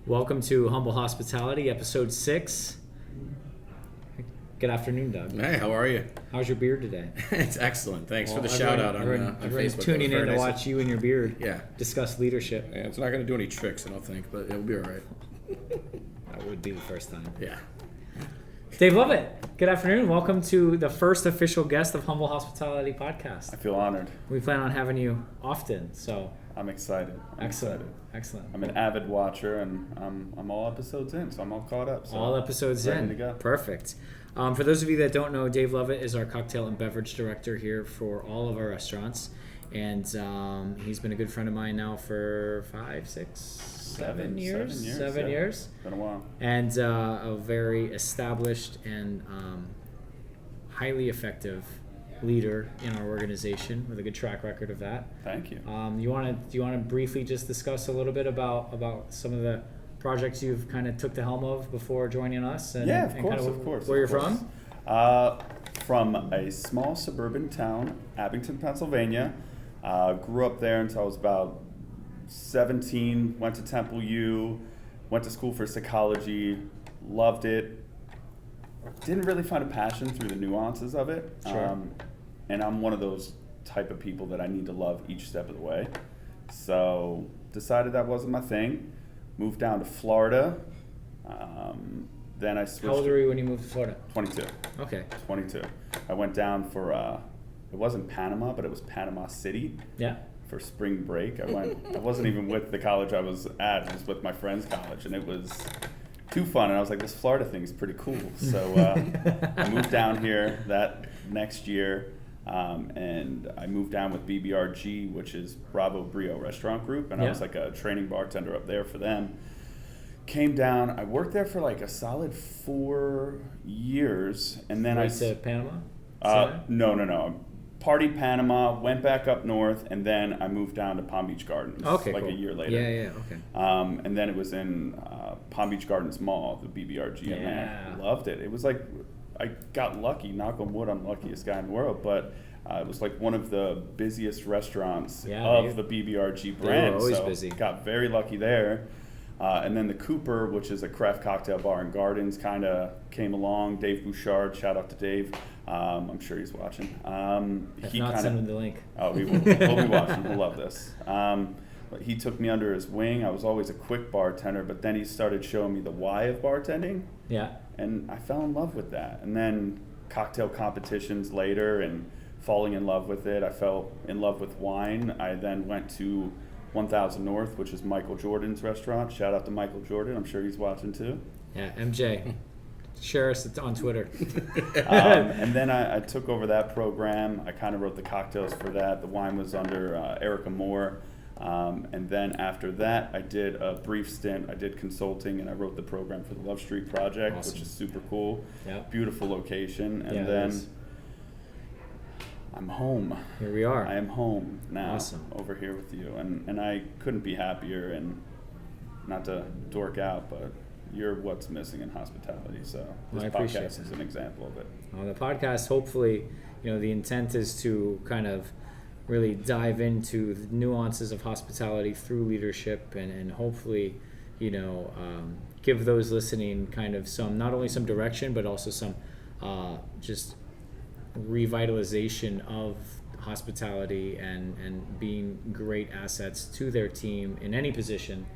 Welcome to Humble Hospitality, episode 6. Good afternoon, Doug. Hey, how are you? How's your beard today? It's excellent. Thanks for the shout out on Facebook. Tuning in to watch you and your beard Yeah. discuss leadership. Yeah, it's not going to do any tricks, I don't think, but it'll be all right. That would be the first time. Yeah. Dave Lovett, good afternoon. Welcome to the first official guest of Humble Hospitality Podcast. I feel honored. We plan on having you often, so I'm excited. excellent. I'm an avid watcher, and I'm all episodes in, so I'm all caught up. So all episodes ready in. to go. Perfect. For those of you that don't know, Dave Lovett is our cocktail and beverage director here for all of our restaurants. And he's been a good friend of mine now for 5, 6, 7 years. 7 years. Been a while. And a very established and highly effective leader in our organization with a good track record of that. Thank you. Do you want to briefly just discuss a little bit about some of the projects you've kind of took the helm of before joining us? And, Yeah, of and course, kind of course. Where of you're course. from? From a small suburban town, Abington, Pennsylvania. Grew up there until I was about 17. Went to Temple U. Went to school for psychology. Loved it. Didn't really find a passion through the nuances of it. Sure. And I'm one of those type of people that I need to love each step of the way. So decided that wasn't my thing. Moved down to Florida. Then I switched. How old were you when you moved to Florida? 22. Okay. 22. I went down for, it wasn't Panama, but it was Panama City Yeah. for spring break. I wasn't even with the college I was at, I was with my friend's college, and it was too fun. And I was like, this Florida thing is pretty cool. So I moved down here that next year, and I moved down with BBRG, which is Bravo Brio Restaurant Group, and I was like a training bartender up there for them. Came down, I worked there for like a solid 4 years, and then Went to Panama? No. Partied Panama, went back up north, and then I moved down to Palm Beach Gardens Okay, like cool. a year later. Yeah, okay. And then it was in Palm Beach Gardens Mall, the BBRG, and I loved it. It was like, I got lucky, knock on wood, I'm the luckiest guy in the world, but it was like one of the busiest restaurants of the BBRG brand. They were always so busy. Got very lucky there. And then the Cooper, which is a craft cocktail bar in Gardens, kind of came along. Dave Bouchard, shout out to Dave. I'm sure he's watching. If not, send him the link. Oh, he will. He'll be watching. He'll love this. But he took me under his wing. I was always a quick bartender, but then he started showing me the why of bartending. Yeah. And I fell in love with that. And then cocktail competitions later and falling in love with it. I fell in love with wine. I then went to 1000 North, which is Michael Jordan's restaurant. Shout out to Michael Jordan. I'm sure he's watching too. Yeah, MJ. Share us on Twitter. And then I took over that program. I kind of wrote the cocktails for that. The wine was under Erica Moore. And then after that, I did a brief stint. I did consulting, and I wrote the program for the Love Street Project, Awesome. which is super cool. Yep. Beautiful location. And Yeah, it then is. I'm home. Here we are. I am home now, Awesome. over here with you. And I couldn't be happier, and not to dork out, but you're what's missing in hospitality. So this I appreciate podcast is that. an example of it. On the podcast, hopefully, the intent is to kind of really dive into the nuances of hospitality through leadership and hopefully, give those listening kind of not only some direction, but also some just revitalization of hospitality and being great assets to their team in any position,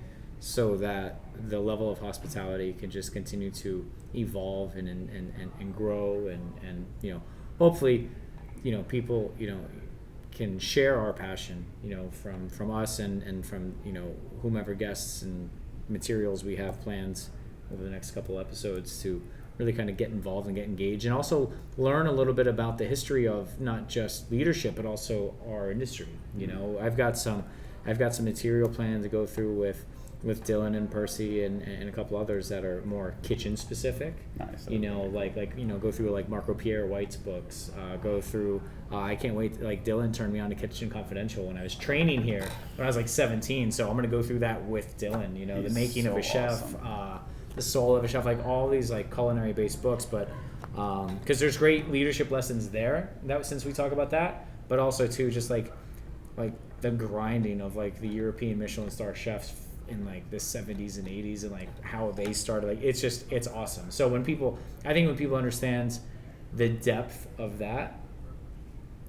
so that the level of hospitality can just continue to evolve and grow and hopefully people can share our passion from us and from whomever guests and materials we have planned over the next couple episodes to really kind of get involved and get engaged, and also learn a little bit about the history of not just leadership but also our industry. I've got some material planned to go through with Dylan and Percy and a couple others that are more kitchen specific. Nice. Go through like Marco Pierre White's books. Go through. I can't wait. Like Dylan turned me on to Kitchen Confidential when I was training here when I was like 17. So I'm gonna go through that with Dylan. The making of a chef. Awesome. The soul of a chef, like all these like culinary based books, but because there's great leadership lessons there since we talk about that, but also too just like the grinding of like the European Michelin star chefs in like the 70s and 80s and like how they started. Like it's awesome. So when people understand the depth of that,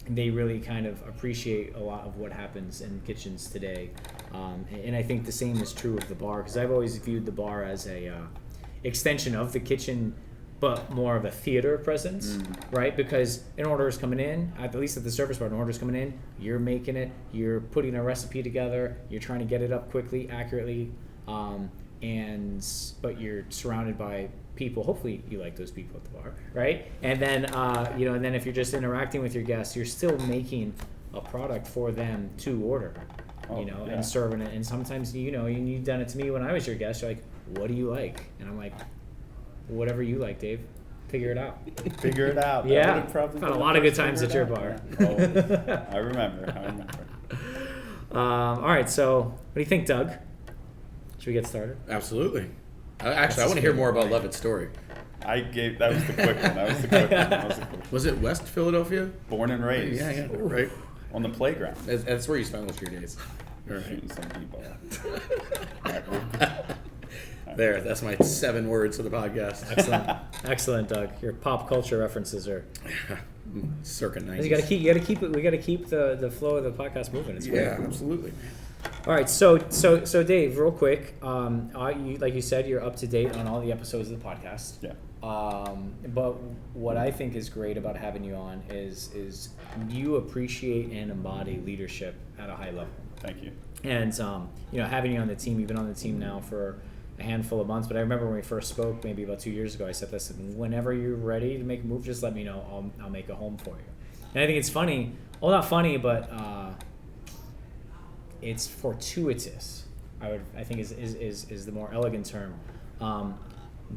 they really kind of appreciate a lot of what happens in kitchens today. And I think the same is true of the bar, because I've always viewed the bar as a extension of the kitchen, but more of a theater presence, right? Because an order is coming in, at least at the service bar, an order is coming in, you're making it, you're putting a recipe together, you're trying to get it up quickly, accurately, but you're surrounded by people. Hopefully you like those people at the bar, right? And then, and then if you're just interacting with your guests, you're still making a product for them to order, and serving it. And sometimes, and you've done it to me when I was your guest, you're like, what do you like? And I'm like, whatever you like, Dave. Figure it out. Figure it out. Yeah. Had a lot of good times at your bar. Oh, I remember. All right, so what do you think, Doug? Should we get started? Absolutely. Actually, I want to hear more about Lovett's story. That was the quick one. Was it West Philadelphia? Born and raised. Yeah, right. On the playground. That's where you spent most of your days. Shooting some people. There, that's my 7 words for the podcast. Excellent, Doug. Your pop culture references are circa 90s. You got to keep it. We got to keep the flow of the podcast moving. It's yeah, absolutely. All right, so Dave, real quick, like you said, you're up to date on all the episodes of the podcast. Yeah. But what I think is great about having you on is you appreciate and embody leadership at a high level. Thank you. And having you on the team, you've been on the team now for a handful of months, but I remember when we first spoke maybe about 2 years ago, I said, listen, whenever you're ready to make a move, just let me know. I'll make a home for you. And I think it's funny, well, not funny, but it's fortuitous, I think is the more elegant term,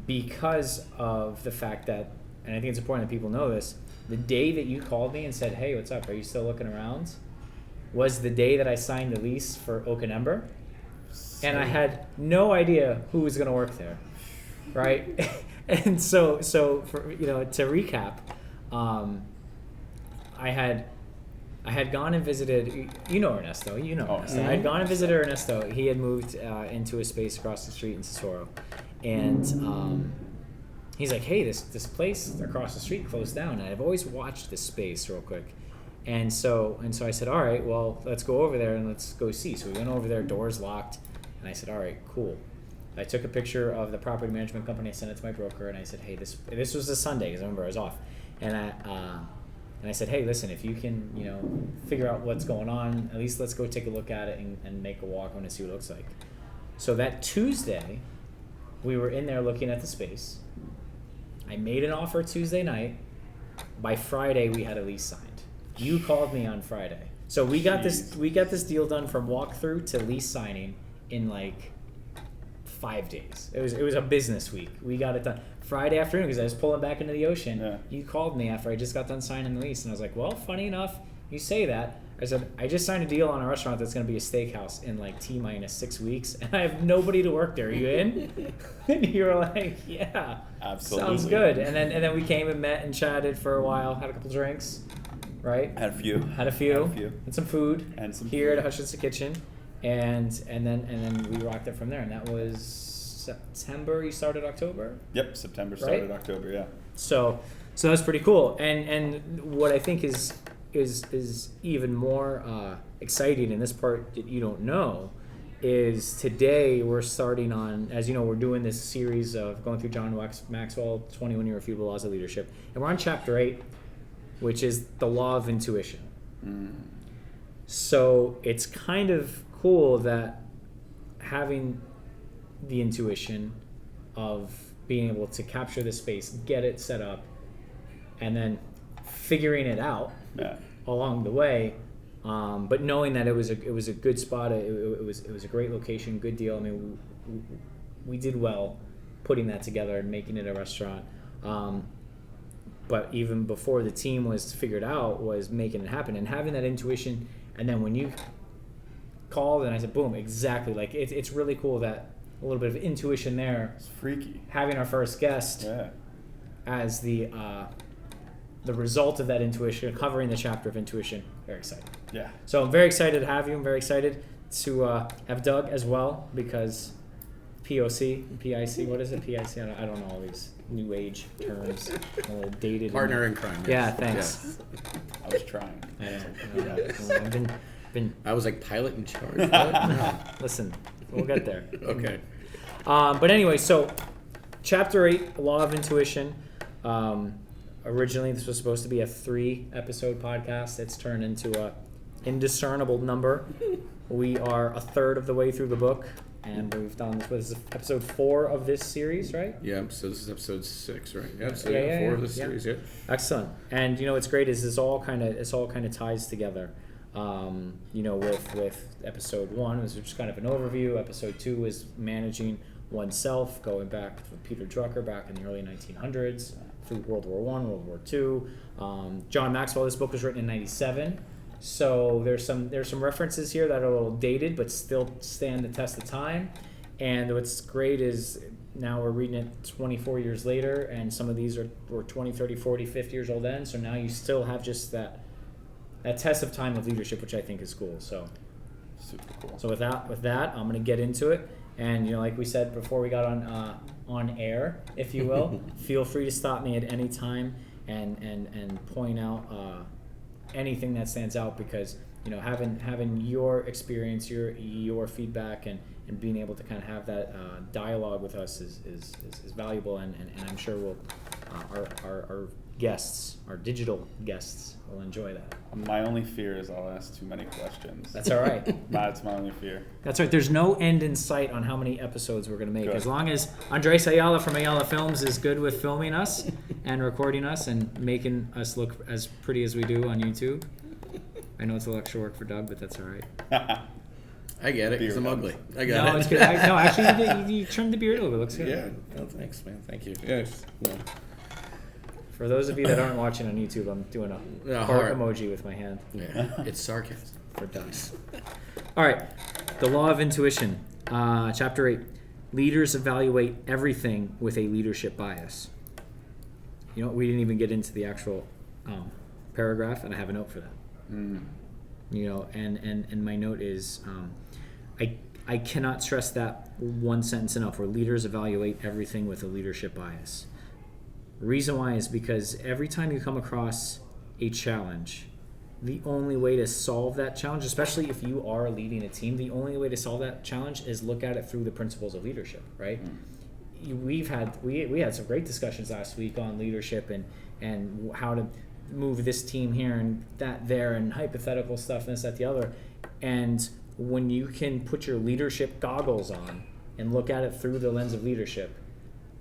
because of the fact that, and I think it's important that people know this, the day that you called me and said, hey, what's up, are you still looking around, was the day that I signed the lease for Oak and Ember. And I had no idea who was going to work there, right? And so for, to recap, I had gone and visited, Ernesto, Ernesto. I had gone and visited Ernesto. He had moved into a space across the street in Tesoro. And he's like, hey, this place across the street closed down. And I've always watched this space real quick. And so I said, all right, well, let's go over there and let's go see. So we went over there, doors locked. And I said, all right, cool. I took a picture of the property management company. I sent it to my broker, and I said, hey, this was a Sunday, because I remember I was off. And I said, hey, listen, if you can, figure out what's going on, at least let's go take a look at it and make a walk. I want to see what it looks like. So that Tuesday, we were in there looking at the space. I made an offer Tuesday night. By Friday, we had a lease signed. You called me on Friday. So we got this deal done from walkthrough to lease signing in like 5 days. It was a business week. We got it done Friday afternoon because I was pulling back into the ocean. Yeah. You called me after I just got done signing the lease, and I was like, well, funny enough, you say that. I said, I just signed a deal on a restaurant that's going to be a steakhouse in like T-minus 6 weeks, and I have nobody to work there. Are you in? And you were like, yeah, absolutely, sounds good. And then we came and met and chatted for a while, had a couple drinks, right? Had a few, and some food here at Hutchinson Kitchen. And then we rocked it from there, and that was September. You started October. Yep, September started, right? October. Yeah. So that's pretty cool. And what I think is even more exciting in this part that you don't know is today we're starting on, as you know, we're doing this series of going through John Maxwell 21 Irrefutable Laws of Leadership, and we're on chapter 8, which is the law of intuition. So it's kind of cool that having the intuition of being able to capture the space, get it set up, and then figuring it out along the way, but knowing that it was a good spot, it was a great location, good deal. I mean, we did well putting that together and making it a restaurant. But even before the team was figured out, was making it happen and having that intuition. And then when you called and I said, boom, exactly. Like it's really cool that a little bit of intuition there. It's freaky. Having our first guest as the result of that intuition, covering the chapter of intuition. Very excited. Yeah. So I'm very excited to have you. I'm very excited to have Doug as well, because POC, PIC, what is it? PIC? I don't know all these new age terms. A little dated. Partner in crime. Yes. Yeah, thanks. I was trying. I've been. I was like pilot in charge. No. Listen, we'll get there. Okay. But anyway, so Chapter 8, Law of Intuition. Originally, this was supposed to be a 3-episode podcast. It's turned into a indiscernible number. We are a third of the way through the book, and we've done this is episode 4 of this series, right? Yeah. So this is episode 6, right? Yeah. So Yeah, 4 of the series. Yeah. Excellent. And what's great is this all kind of ties together. With episode 1 was just kind of an overview. Episode 2 is managing oneself, going back to Peter Drucker back in the early 1900s through World War I, World War II. John Maxwell. This book was written in '97. So there's some references here that are a little dated, but still stand the test of time. And what's great is now we're reading it 24 years later, and some of these were 20, 30, 40, 50 years old then. So now you still have just that test of time of leadership, which I think is cool. So Super cool. So with that, I'm gonna get into it. And like we said before we got on air, if you will, feel free to stop me at any time and point out anything that stands out, because having your experience, your feedback, and being able to kind of have that dialogue with us is valuable, and I'm sure our guests, our digital guests, will enjoy that. My only fear is I'll ask too many questions. That's all right. That's my only fear. That's right. There's no end in sight on how many episodes we're going to make. Good. As long as Andres Ayala from Ayala Films is good with filming us and recording us and making us look as pretty as we do on YouTube. I know it's a little extra work for Doug, but that's all right. I get it, because I'm ugly. I got No, it. it's good. No, actually, you trimmed the beard a little bit. It looks good. Yeah. Oh, thanks, man. Thank you. Yes. No. For those of you that aren't watching on YouTube, I'm doing a heart emoji with my hand Yeah. It's sarcasm. for Doug. All right. The Law of Intuition, Chapter 8. Leaders evaluate everything with a leadership bias. We didn't even get into the actual paragraph, and I have a note for that. And my note is, I cannot stress that one sentence enough, where leaders evaluate everything with a leadership bias. Reason why is because every time you come across a challenge, the only way to solve that challenge, especially if you are leading a team, the only way to solve that challenge is look at it through the principles of leadership, right? We had some great discussions last week on leadership and how to move this team here and that there, and hypothetical stuff and this, that, the other. And when you can put your leadership goggles on and look at it through the lens of leadership,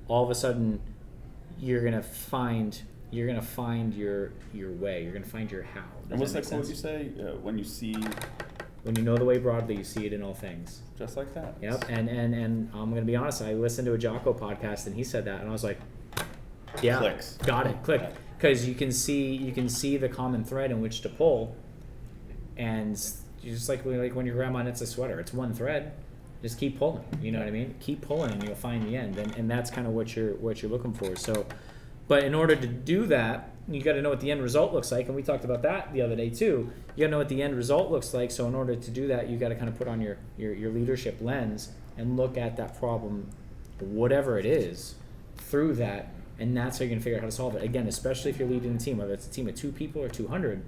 all of a sudden you're gonna find your way. You're gonna find your how. And what's that quote you say? When you know the way broadly, you see it in all things. Just like that. Yep. And I'm gonna be honest. I listened to a Jocko podcast and he said that, and I was like, yeah, Clicks. got it, click. Because you can see the common thread in which to pull, and just like when your grandma knits a sweater, it's one thread. Just keep pulling. You know what I mean? Keep pulling, and you'll find the end. And that's kind of what you're looking for. So, but in order to do that, you got to know what the end result looks like, and we talked about that the other day too. You got to know what the end result looks like. So in order to do that, you got to kind of put on your leadership lens and look at that problem, whatever it is, through that. And that's how you're going to figure out how to solve it. Again, especially if you're leading a team, whether it's a team of 2 people or 200,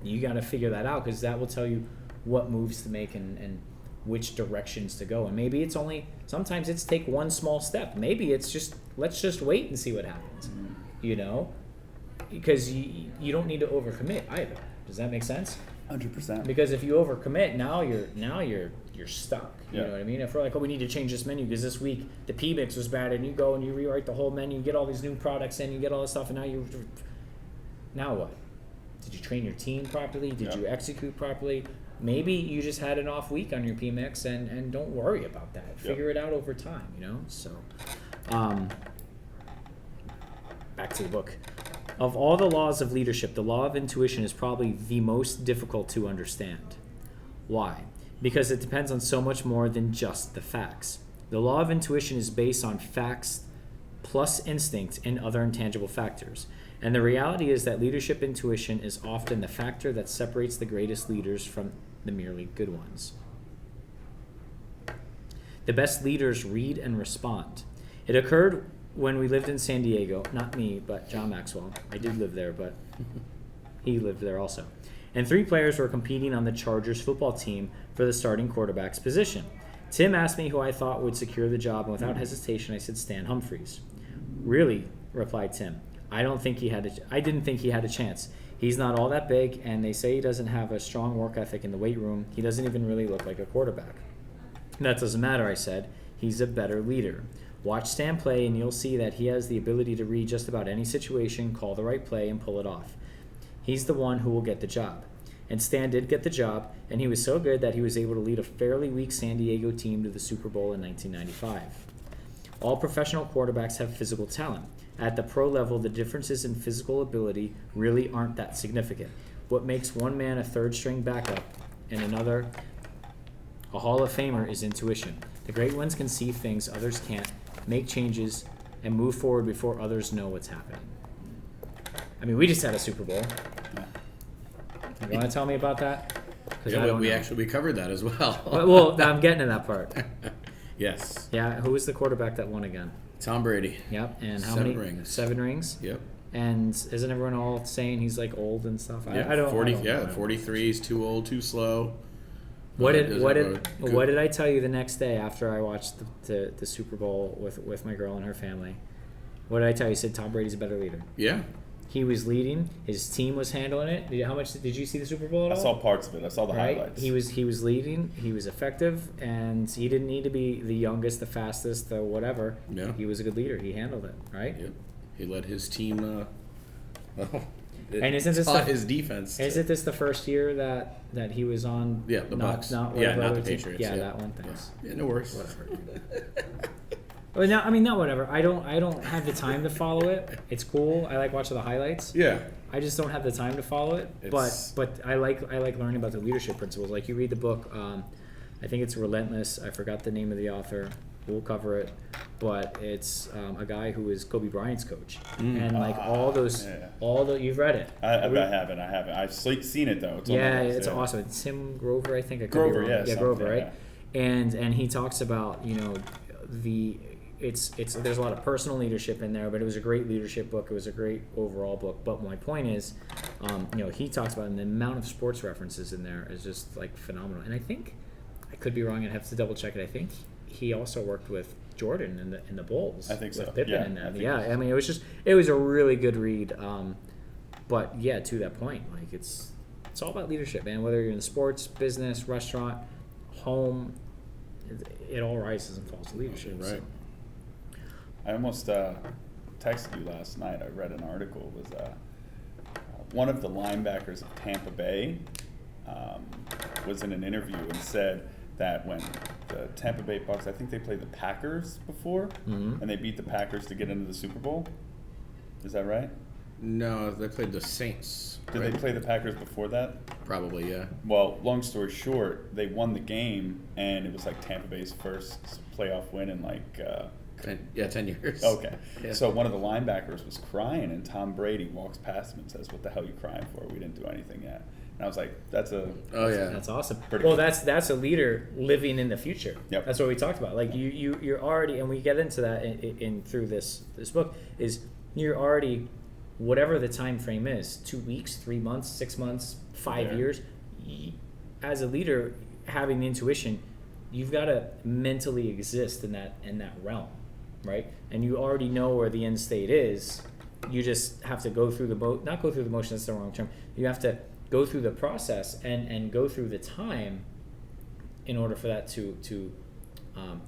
you got to figure that out, because that will tell you what moves to make and which directions to go. And maybe sometimes it's take one small step. Maybe it's just, let's just wait and see what happens, because you don't need to overcommit either. Does that make sense? 100%. Because if you overcommit, now you're stuck. You know what I mean? If we're like, we need to change this menu because this week the P mix was bad, and you go and you rewrite the whole menu, you get all these new products in, you get all this stuff, and now what? Did you train your team properly? Did you execute properly? Maybe you just had an off week on your P mix, and don't worry about that. Figure it out over time. So, back to the book. Of all the laws of leadership, the law of intuition is probably the most difficult to understand. Why? Because it depends on so much more than just the facts. The law of intuition is based on facts plus instinct and other intangible factors. And the reality is that leadership intuition is often the factor that separates the greatest leaders from the merely good ones. The best leaders read and respond. It occurred when we lived in San Diego. Not me, but John Maxwell. I did live there, but he lived there also. And 3 players were competing on the Chargers football team for the starting quarterback's position. Tim asked me who I thought would secure the job, and without hesitation, I said Stan Humphries. Really, replied Tim. I didn't think he had a chance. He's not all that big, and they say he doesn't have a strong work ethic in the weight room. He doesn't even really look like a quarterback. That doesn't matter, I said. He's a better leader. Watch Stan play, and you'll see that he has the ability to read just about any situation, call the right play, and pull it off. He's the one who will get the job. And Stan did get the job, and he was so good that he was able to lead a fairly weak San Diego team to the Super Bowl in 1995. All professional quarterbacks have physical talent. At the pro level, the differences in physical ability really aren't that significant. What makes one man a third-string backup and another a Hall of Famer is intuition. The great ones can see things others can't, make changes, and move forward before others know what's happening. I mean, we just had a Super Bowl. You want to tell me about that? Yeah, we covered that as well. Well, I'm getting to that part. Yes. Yeah, who was the quarterback that won again? Tom Brady. Yep, and how 7 many? rings. 7 rings. Yep. And isn't everyone all saying he's like old and stuff? Yeah, I don't. 43 is too old, too slow. What did I tell you the next day after I watched the Super Bowl with my girl and her family? What did I tell you? I said Tom Brady's a better leader. Yeah. He was leading. His team was handling it. How much did you see the Super Bowl at all? I saw parts of it. I saw the highlights. He was leading. He was effective, and he didn't need to be the youngest, the fastest, the whatever. Yeah. He was a good leader. He handled it, right? Yep. He led his team. And isn't this his defense? Isn't this the first year that he was on? Yeah, the Bucs. Not the Patriots. Yeah, that one. Thanks. Yeah, no worries. Whatever. Well, no, I mean, not whatever. I don't have the time to follow it. It's cool. I like watching the highlights. Yeah. I just don't have the time to follow it. But I like learning about the leadership principles. Like you read the book, I think it's Relentless. I forgot the name of the author. We'll cover it. But it's a guy who is Kobe Bryant's coach, and like all the you've read it. I haven't. I've seen it though. It's awesome. It's Tim Grover, I think. Grover, yeah, Grover, right? Yeah. And he talks about there's a lot of personal leadership in there, but it was a great leadership book. It was a great overall book. But my point is, he talks about the amount of sports references in there is just like phenomenal. And I think I could be wrong. I have to double check it. I think he also worked with Jordan in the Bulls. I think so. With Pippen in that. Yeah. I mean, it was a really good read. But yeah, to that point, like it's all about leadership, man. Whether you're in the sports, business, restaurant, home, it all rises and falls to leadership. Right. So. I almost texted you last night. I read an article. It was one of the linebackers of Tampa Bay was in an interview and said that when the Tampa Bay Bucks, I think they played the Packers before, and they beat the Packers to get into the Super Bowl. Is that right? No, they played the Saints. Did they play the Packers before that? Probably, yeah. Well, long story short, they won the game, and it was like Tampa Bay's first playoff win in like 10 years. Okay. Yeah. So one of the linebackers was crying, and Tom Brady walks past him and says, "What the hell are you crying for? We didn't do anything yet." And I was like, "That's awesome." Pretty well, cool. that's a leader living in the future. Yep. That's what we talked about. Like you're already, and we get into that in through this book, is you're already, whatever the time frame is, 2 weeks, 3 months, 6 months, 5 years. As a leader, having the intuition, you've got to mentally exist in that realm. Right, and you already know where the end state is. You just have to go through not go through the motion. That's the wrong term. You have to go through the process and go through the time in order for that to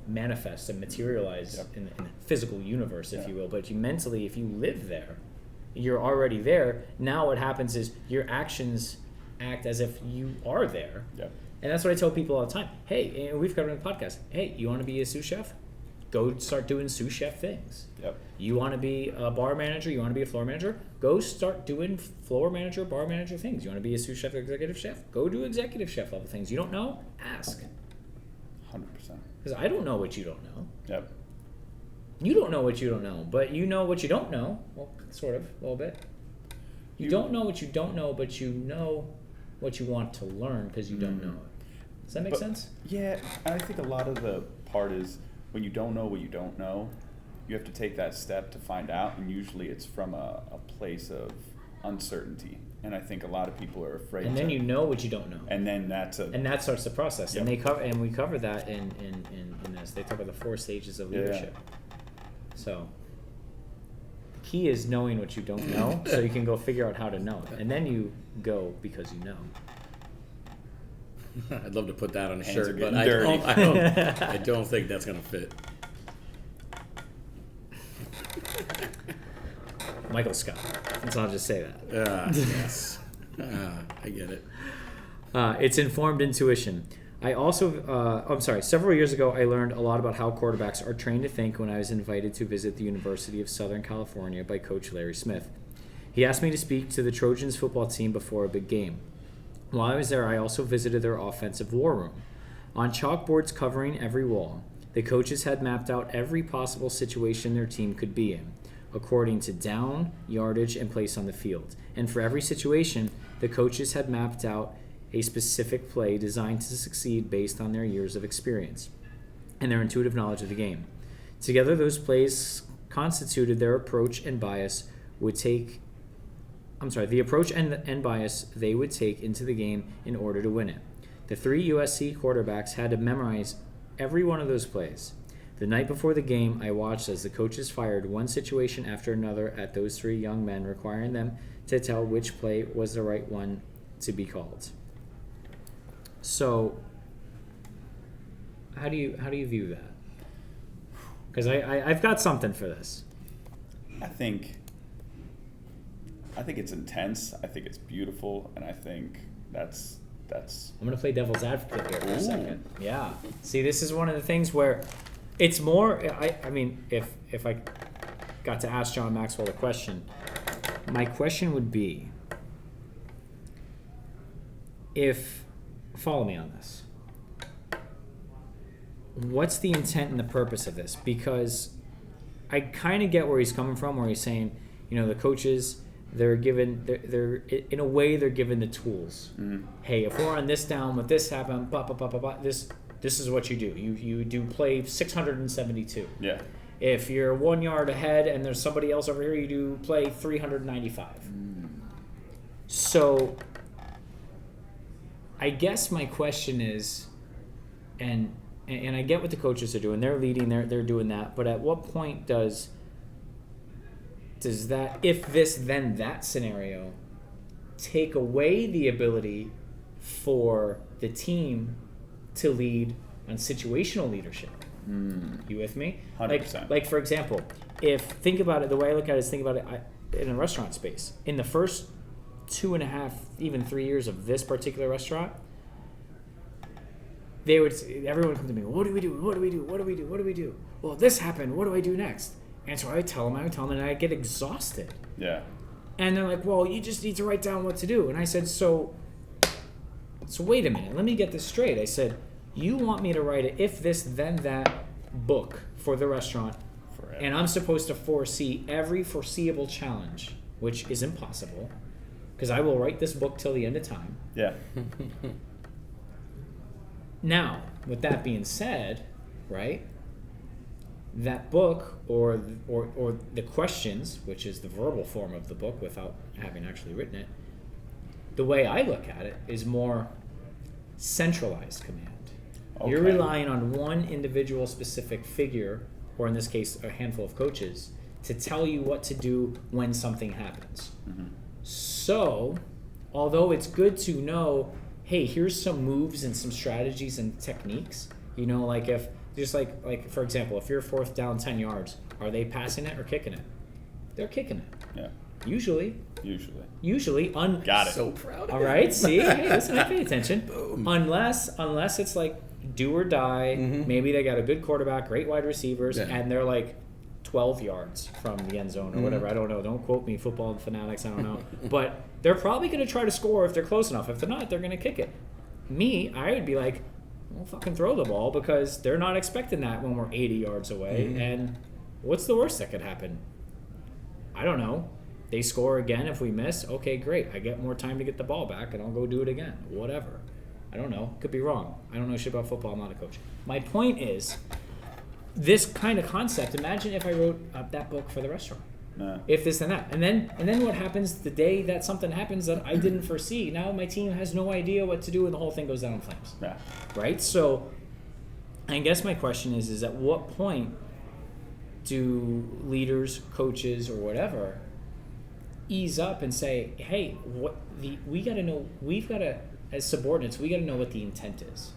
manifest and materialize in the physical universe, if you will. But you mentally, if you live there, you're already there. Now what happens is your actions act as if you are there. Yep. And that's what I tell people all the time. Hey, and we've covered in the podcast. Hey, you want to be a sous chef? Go start doing sous chef things. Yep. You want to be a bar manager? You want to be a floor manager? Go start doing floor manager, bar manager things. You want to be a sous chef, executive chef? Go do executive chef level things. You don't know? Ask. 100%. Because I don't know what you don't know. Yep. You don't know what you don't know, but you know what you don't know. Well, sort of, a little bit. You don't know what you don't know, but you know what you want to learn because you don't know it. Does that make sense? Yeah, I think a lot of the part is when you don't know what you don't know, you have to take that step to find out, and usually it's from a place of uncertainty. And I think a lot of people are afraid. And then you know what you don't know. And then that starts the process. Yep. And we cover that in this. They talk about the 4 stages of leadership. So the key is knowing what you don't know, so you can go figure out how to know it, and then you go because you know. I'd love to put that on a Hands shirt, are but getting I don't think that's gonna fit. Michael Scott. So I'll just say that. Yes. I get it. It's informed intuition. Several years ago, I learned a lot about how quarterbacks are trained to think when I was invited to visit the University of Southern California by Coach Larry Smith. He asked me to speak to the Trojans football team before a big game. While I was there, I also visited their offensive war room. On chalkboards covering every wall, the coaches had mapped out every possible situation their team could be in, according to down, yardage, and place on the field. And for every situation, the coaches had mapped out a specific play designed to succeed based on their years of experience and their intuitive knowledge of the game. Together, those plays constituted their approach and bias the approach and bias they would take into the game in order to win it. The 3 USC quarterbacks had to memorize every one of those plays. The night before the game, I watched as the coaches fired one situation after another at those 3 young men, requiring them to tell which play was the right one to be called. So, how do you view that? Because I've got something for this. I think it's intense. I think it's beautiful, and I think that's. I'm gonna play devil's advocate here for a Ooh. second. Yeah. See, this is one of the things where it's more. I mean, if I got to ask John Maxwell a question, my question would be, follow me on this. What's the intent and the purpose of this? Because I kind of get where he's coming from, where he's saying, the coaches, they're given in a way they're given the tools. Mm-hmm. Hey, if we're on this down, with this happen, this is what you do. You do play 672. Yeah. If you're 1 yard ahead and there's somebody else over here, you do play 395. So I guess my question is, and I get what the coaches are doing. They're leading. They're doing that. But at what point does that, if this then that scenario, take away the ability for the team to lead on situational leadership? You with me? 100%. Like for example, think about it, the way I look at it is think about it in a restaurant space. In the first 2.5, even 3 years of this particular restaurant, everyone would come to me, what do we do? Well, this happened, what do I do next? And so I would tell them, and I get exhausted. Yeah. And they're like, well, you just need to write down what to do. And I said, so wait a minute, let me get this straight. I said, you want me to write an if this, then that book for the restaurant, Forever. And I'm supposed to foresee every foreseeable challenge, which is impossible, because I will write this book till the end of time. Yeah. Now, with that being said, right, that book or the questions, which is the verbal form of the book without having actually written it, the way I look at it is more centralized command. Okay. You're relying on one individual specific figure, or in this case, a handful of coaches, to tell you what to do when something happens. Mm-hmm. So, although it's good to know, hey, here's some moves and some strategies and techniques, like if, just like for example, if you're 4th down 10 yards, are they passing it or kicking it? They're kicking it. Yeah. Usually. Got it. So proud of all you. right, see? Hey, listen, I pay attention. Boom. Unless it's like do or die, maybe they got a good quarterback, great wide receivers, and they're like 12 yards from the end zone or whatever. I don't know. Don't quote me, football fanatics, I don't know. But they're probably going to try to score if they're close enough. If they're not, they're going to kick it. I would be like, well, fucking throw the ball, because they're not expecting that when we're 80 yards away. And what's the worst that could happen? I don't know. They score again if we miss. Okay, great. I get more time to get the ball back, and I'll go do it again. Whatever. I don't know. Could be wrong. I don't know shit about football. I'm not a coach. My point is, this kind of concept. Imagine if I wrote that book for the restaurant. No. If this and that, and then what happens the day that something happens that I didn't foresee? Now my team has no idea what to do, and the whole thing goes down in flames. Yeah. Right. So, I guess my question is at what point do leaders, coaches, or whatever ease up and say, hey, we got to know. We've got to, as subordinates, we got to know what the intent is.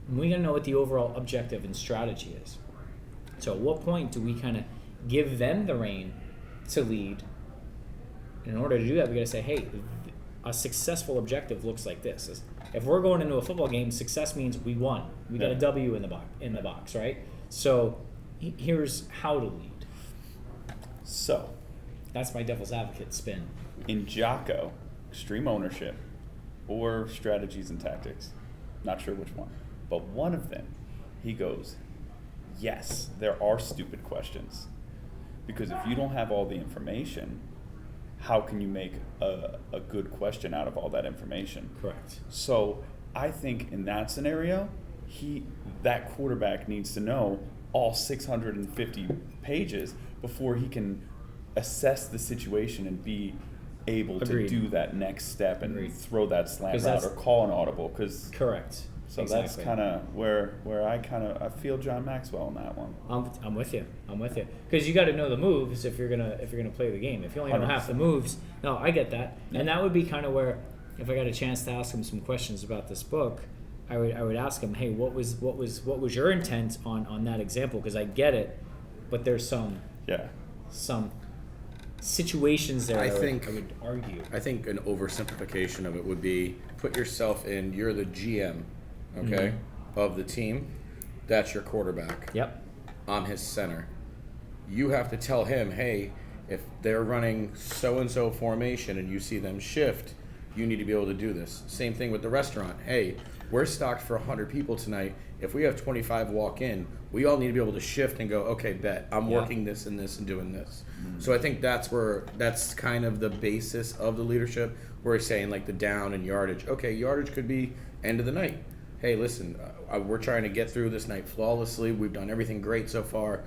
And we got to know what the overall objective and strategy is. So at what point do we kind of give them the reign to lead? In order to do that, we got to say, hey, a successful objective looks like this. If we're going into a football game, success means we won. We got a W in the box, right? So here's how to lead. So that's my devil's advocate spin. in Jocko, extreme ownership or strategies and tactics, not sure which one, but one of them, he goes, yes, there are stupid questions. Because if you don't have all the information, how can you make a good question out of all that information? Correct. So I think in that scenario, that quarterback needs to know all 650 pages before he can assess the situation and be able Agreed. to do that next step and Agreed. throw that slant 'Cause route that's- or call an audible. Correct. So Exactly. that's kind of where I feel John Maxwell in that one. I'm with you. Because you got to know the moves if you're gonna play the game. If you only know half the 100%. moves, no, I get that. Yeah. And that would be kind of where, if I got a chance to ask him some questions about this book, I would ask him, hey, what was your intent on that example? Because I get it, but there's some situations there. I I think- would argue. I think an oversimplification of it would be put yourself in, you're the GM, okay, of the team. That's your quarterback. Yep. I'm his center. You have to tell him, hey, if they're running so-and-so formation and you see them shift, you need to be able to do this. Same thing with the restaurant. Hey, we're stocked for 100 people tonight. If we have 25 walk in, we all need to be able to shift and go, okay, bet, I'm Yeah. working this and this and doing this. So I think that's kind of the basis of the leadership. We're saying like the down and yardage. Okay, yardage could be end of the night. Hey, listen, we're trying to get through this night flawlessly. We've done everything great so far.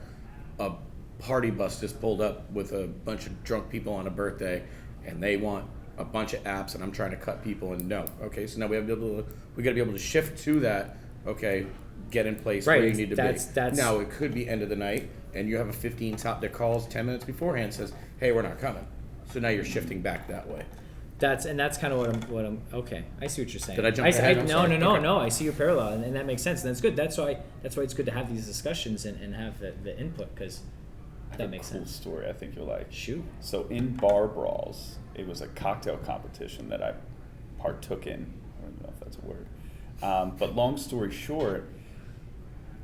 A party bus just pulled up with a bunch of drunk people on a birthday, and they want a bunch of apps, and I'm trying to cut people. And no, okay, so now we got to be able to shift to that. Okay, get in place Right, where you need to that's- be. Now it could be end of the night, and you have a 15 top that calls 10 minutes beforehand says, "Hey, we're not coming." So now you're shifting back that way. That's kind of what I'm. Okay, I see what you're saying. Did I jump ahead? I'm No, sorry. Okay. no. I see your parallel, and that makes sense, and that's good. That's why it's good to have these discussions and have the input, because that makes cool sense. story I think you'll like. Shoot. So in bar brawls, it was a cocktail competition that I partook in. I don't know if that's a word. But long story short,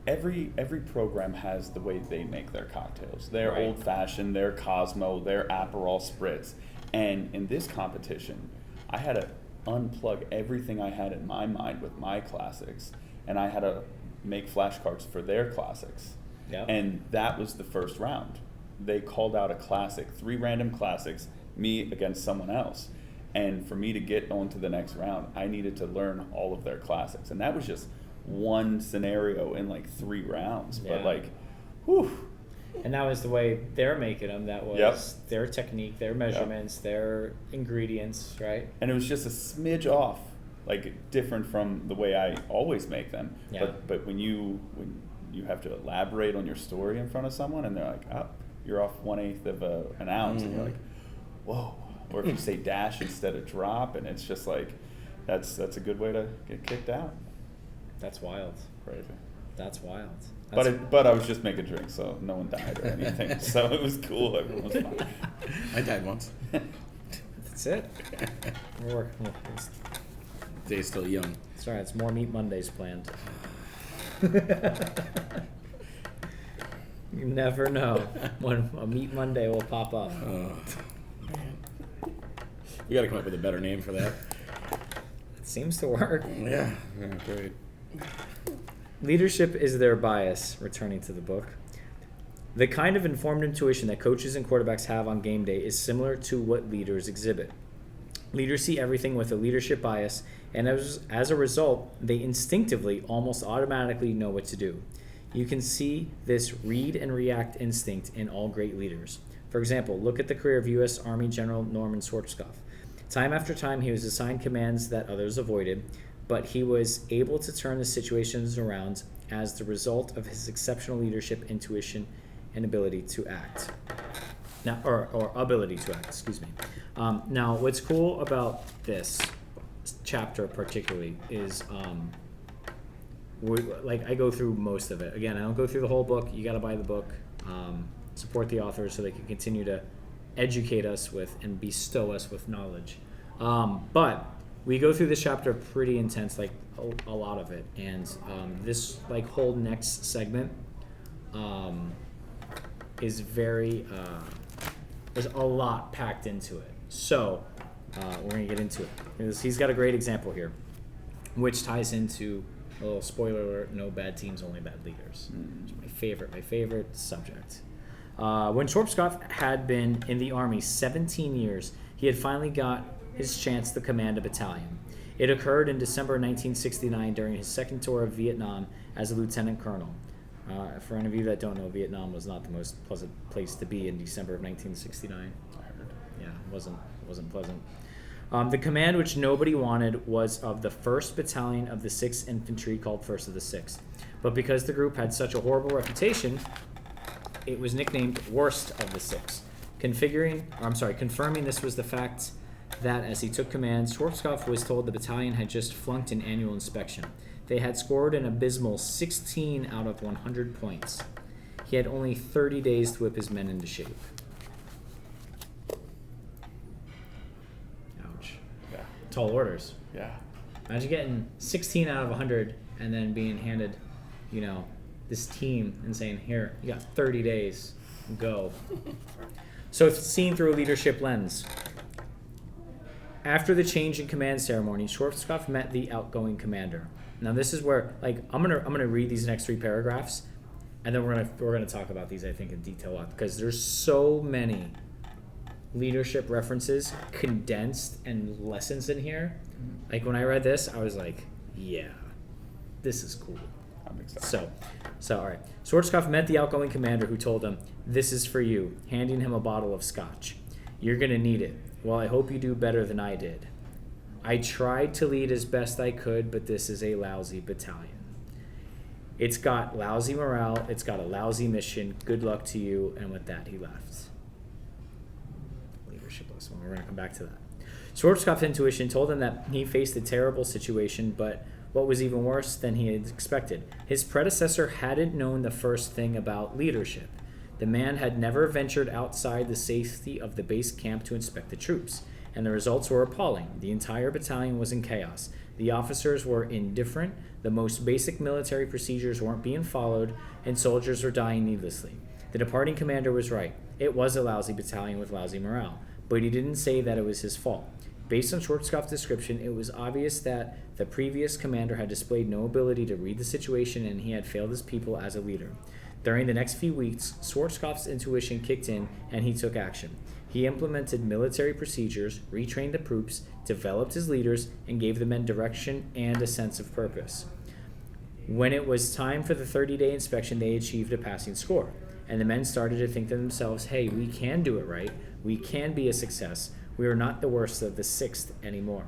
every program has the way they make their cocktails. They're Right. old-fashioned, they're Cosmo, they're Aperol Spritz. And in this competition, I had to unplug everything I had in my mind with my classics, and I had to make flashcards for their classics. Yeah. And that was the first round. They called out a classic, 3 random classics, me against someone else. And for me to get on to the next round, I needed to learn all of their classics. And that was just one scenario in like 3 rounds. Yeah. But like, whew. And that was the way they're making them. That was Yep. their technique, their measurements, their ingredients, right? And it was just a smidge off, like different from the way I always make them. Yeah. But when you have to elaborate on your story in front of someone and they're like, oh, you're off 1/8 of an ounce, and you're like, whoa. Or if you say dash instead of drop, and it's just like, that's a good way to get kicked out. That's wild. Crazy. That's wild. But I was just making drinks, so no one died or anything. So it was cool. Everyone was fine. I died once. That's it. Day's still young. It's all right. It's more Meat Mondays planned. You never know when a Meat Monday will pop up. Man. We got to come up with a better name for that. It seems to work. Yeah, great. Leadership is their bias, returning to the book. The kind of informed intuition that coaches and quarterbacks have on game day is similar to what leaders exhibit. Leaders see everything with a leadership bias, and as a result, they instinctively, almost automatically know what to do. You can see this read and react instinct in all great leaders. For example, look at the career of U.S. Army General Norman Schwarzkopf. Time after time, he was assigned commands that others avoided, but he was able to turn the situations around as the result of his exceptional leadership, intuition, and ability to act. Now, or ability to act, excuse me. Now, what's cool about this chapter particularly is, I go through most of it. Again, I don't go through the whole book. You got to buy the book. Support the authors so they can continue to educate us with and bestow us with knowledge. But we go through this chapter pretty intense, like a lot of it, and this whole next segment is very. There's a lot packed into it. So we're gonna get into it. He's got a great example here, which ties into a little spoiler alert: no bad teams, only bad leaders. It's my favorite subject. When Schwarzkopf had been in the Army 17 years, he had finally got his chance to command a battalion. It occurred in December 1969 during his second tour of Vietnam as a lieutenant colonel. For any of you that don't know, Vietnam was not the most pleasant place to be in December of 1969. I heard. Yeah, it wasn't pleasant. The command which nobody wanted was of the 1st Battalion of the 6th Infantry, called 1st of the 6th. But because the group had such a horrible reputation, it was nicknamed Worst of the 6th. Confirming this was the fact that as he took command, Schwarzkopf was told the battalion had just flunked an annual inspection. They had scored an abysmal 16 out of 100 points. He had only 30 days to whip his men into shape. Ouch. Yeah. Tall orders. Yeah. Imagine getting 16 out of 100 and then being handed, this team and saying, here, you got 30 days, go. So it's seen through a leadership lens. After the change in command ceremony, Schwarzkopf met the outgoing commander. Now this is where, I'm gonna read these next 3 paragraphs, and then we're gonna talk about these, I think, in detail, because there's so many leadership references condensed and lessons in here. Like when I read this, I was like, yeah, this is cool. I'm excited. So all right. Schwarzkopf met the outgoing commander, who told him, "This is for you," handing him a bottle of scotch. "You're gonna need it. Well, I hope you do better than I did. I tried to lead as best I could, but this is a lousy battalion. It's got lousy morale. It's got a lousy mission. Good luck to you." And with that, he left. Leadership lesson. We're going to come back to that. Schwarzkopf's intuition told him that he faced a terrible situation, but what was even worse than he had expected, his predecessor hadn't known the first thing about leadership. The man had never ventured outside the safety of the base camp to inspect the troops, and the results were appalling. The entire battalion was in chaos. The officers were indifferent, the most basic military procedures weren't being followed, and soldiers were dying needlessly. The departing commander was right. It was a lousy battalion with lousy morale, but he didn't say that it was his fault. Based on Schwarzkopf's description, it was obvious that the previous commander had displayed no ability to read the situation, and he had failed his people as a leader. During the next few weeks, Schwarzkopf's intuition kicked in, and he took action. He implemented military procedures, retrained the troops, developed his leaders, and gave the men direction and a sense of purpose. When it was time for the 30-day inspection, they achieved a passing score, and the men started to think to themselves, hey, we can do it right. We can be a success. We are not the worst of the 6th anymore.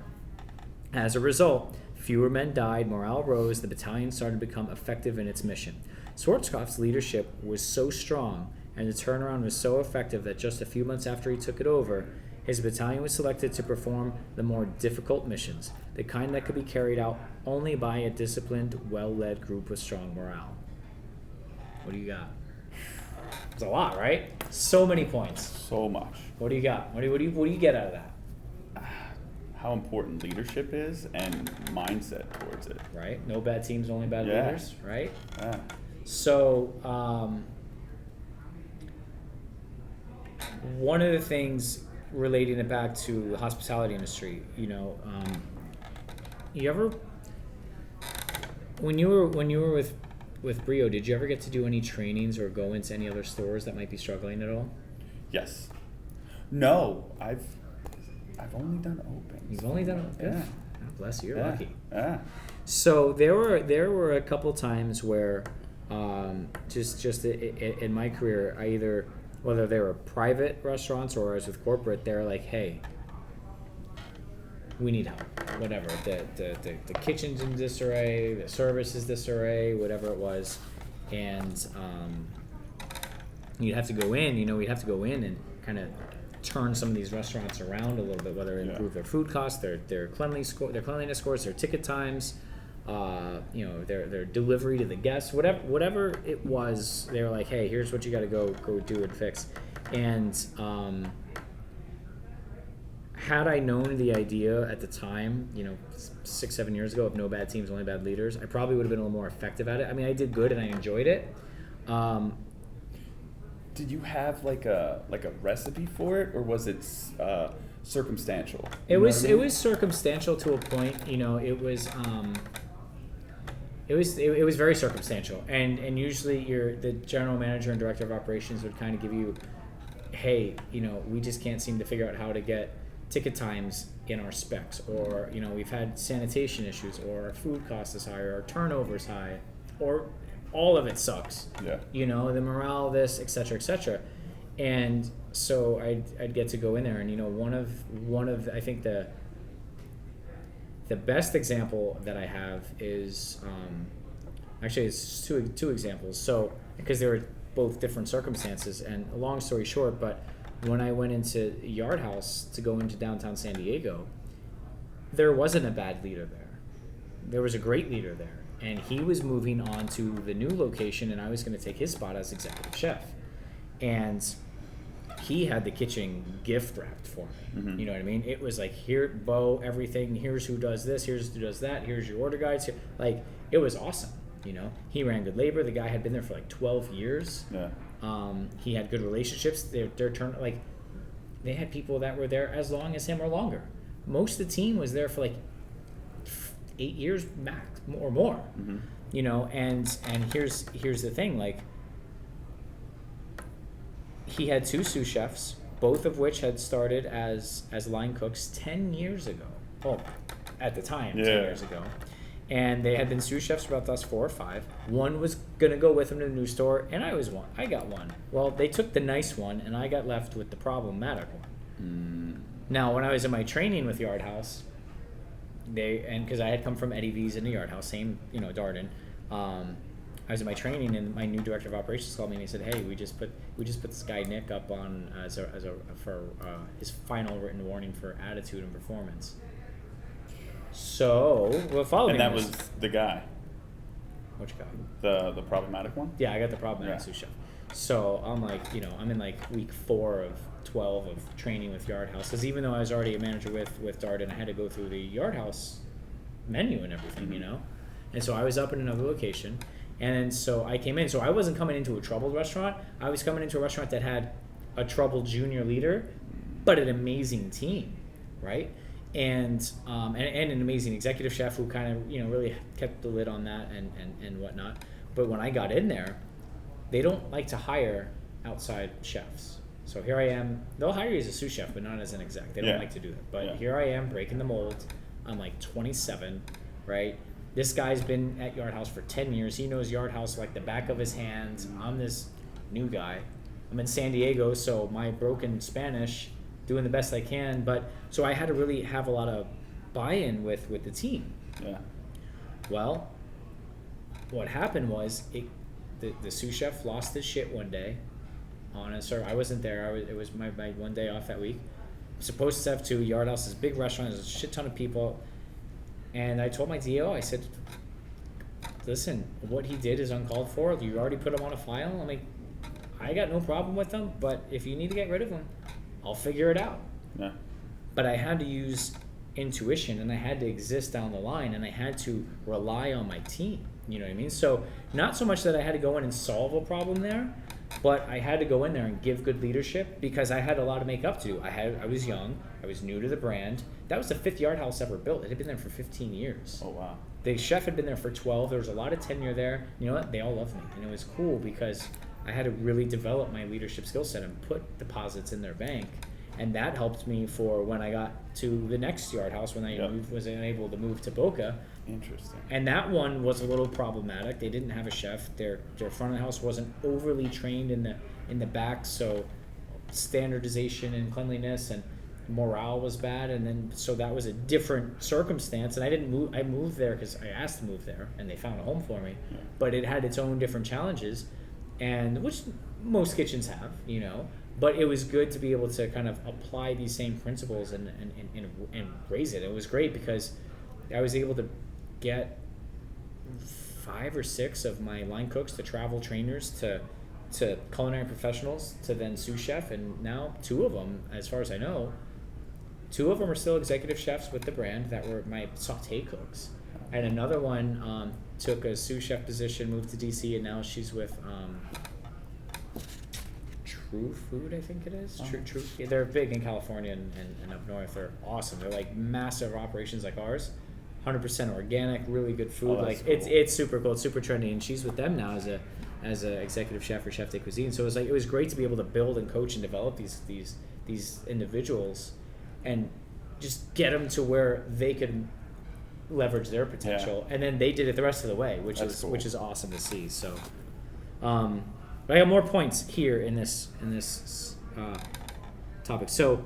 As a result, fewer men died, morale rose, the battalion started to become effective in its mission. Schwarzkopf's leadership was so strong and the turnaround was so effective that just a few months after he took it over, his battalion was selected to perform the more difficult missions, the kind that could be carried out only by a disciplined, well-led group with strong morale. What do you got? It's a lot, right? So many points. So much. What do you got? What do you get out of that? How important leadership is and mindset towards it. Right? No bad teams, only bad leaders, right? Yeah. So, one of the things relating it back to the hospitality industry, you ever, when you were with Brio, did you ever get to do any trainings or go into any other stores that might be struggling at all? Yes. No, I've only done opens. You've only done opens? Yeah. Oh, bless you. You're Yeah. lucky. Yeah. So there were a couple times where just in my career, I either, whether they were private restaurants or I was with corporate, they're like, hey, we need help. Whatever. The kitchen's in disarray, the service is disarray, whatever it was. And you'd have to go in, we'd have to go in and kind of turn some of these restaurants around a little bit, whether improve their food costs, their cleanliness scores, their ticket times, their delivery to the guests, whatever it was. They were like, hey, here's what you got to go do and fix. And had I known the idea at the time, 6-7 years ago, of no bad teams, only bad leaders, I probably would have been a little more effective at it. I mean, I did good and I enjoyed it. Did you have like a recipe for it, or was it circumstantial? It was circumstantial to a point. It was very circumstantial, and usually the general manager and director of operations would kind of give you, hey, we just can't seem to figure out how to get ticket times in our specs, or we've had sanitation issues, or our food cost is high, or our turnover is high, or all of it sucks. Yeah. The morale, this, et cetera, and so I'd get to go in there, and one of I think the best example that I have is actually it's two examples. So because they were both different circumstances, and a long story short, but when I went into Yard House to go into downtown San Diego, there wasn't a bad leader there. There was a great leader there. And he was moving on to the new location, and I was going to take his spot as executive chef. And he had the kitchen gift wrapped for me. Mm-hmm. You know what I mean? It was like, here, Bo, everything. Here's who does this. Here's who does that. Here's your order guides. Like, it was awesome. He ran good labor. The guy had been there for like 12 years. Yeah. He had good relationships. Their turn, like, they had people that were there as long as him or longer. Most of the team was there for like 8 years max or more. Mm-hmm. And here's the thing, like, he had 2 sous chefs, both of which had started as line cooks 10 years ago. Well, at the time, 10 years ago. And they had been sous chefs for about 4 or 5. One was going to go with him to the new store, and I got one. Well, they took the nice one, and I got left with the problematic one. Now, when I was in my training with Yard House, because I had come from Eddie V's in the Yard House, same, Darden. I was in my training, and my new director of operations called me and he said, "Hey, we just put this guy Nick up on for his final written warning for attitude and performance." So follow me. And that was the guy. Which guy? The problematic one. Yeah, I got the problematic sous chef. So I'm like, I'm in like week 4 of 12 of training with Yard House, because even though I was already a manager with Darden, I had to go through the Yard House menu and everything, and so I was up in another location, and so I came in. So I wasn't coming into a troubled restaurant. I was coming into a restaurant that had a troubled junior leader, but an amazing team, right? And an amazing executive chef who kind of really kept the lid on that and whatnot. But when I got in there, they don't like to hire outside chefs. So here I am. They'll hire you as a sous chef, but not as an exec. They don't like to do that. But here I am breaking the mold. I'm like 27, right? This guy's been at Yard House for 10 years. He knows Yard House like the back of his hand. I'm this new guy. I'm in San Diego, so my broken Spanish, doing the best I can. But so I had to really have a lot of buy-in with the team. Yeah. Well, what happened was the sous chef lost his shit one day. I wasn't there. It was my one day off that week. I'm supposed to have 2. Yard House is a big restaurant. There's a shit ton of people. And I told my DO, I said, listen, what he did is uncalled for. You already put him on a file. I'm like, I got no problem with him, but if you need to get rid of him, I'll figure it out. Yeah. But I had to use intuition, and I had to exist down the line, and I had to rely on my team. You know what I mean? So not so much that I had to go in and solve a problem there, but I had to go in there and give good leadership, because I had a lot to make up to. I was young. I was new to the brand. That was the 5th Yard House ever built. It had been there for 15 years. Oh, wow. The chef had been there for 12. There was a lot of tenure there. You know what? They all loved me. And it was cool because I had to really develop my leadership skill set and put deposits in their bank. And that helped me for when I got to the next yard house when I was able to move to Boca. Interesting. And that one was a little problematic. They didn't have a chef. Their front of the house wasn't overly trained in the back, so standardization and cleanliness and morale was bad. And then so that was a different circumstance. And I didn't move. I moved there because I asked to move there, and they found a home for me. Yeah. But it had its own different challenges, and which most kitchens have, But it was good to be able to kind of apply these same principles and raise it. It was great because I was able to get 5 or 6 of my line cooks to travel trainers to culinary professionals to then sous chef, and now 2 of them, as far as I know, 2 of them are still executive chefs with the brand that were my saute cooks, and another one took a sous chef position, moved to DC, and now she's with True Food, I think it is. True. Yeah, they're big in California and up north. They're awesome. They're like massive operations like ours, 100% organic, really good food. Like cool. it's super cool. It's super trendy, and she's with them now as a executive chef for Chef de Cuisine. So it was great to be able to build and coach and develop these individuals, and just get them to where they could leverage their potential. And then they did it the rest of the way, which is awesome to see. So. But I got more points here in this topic. So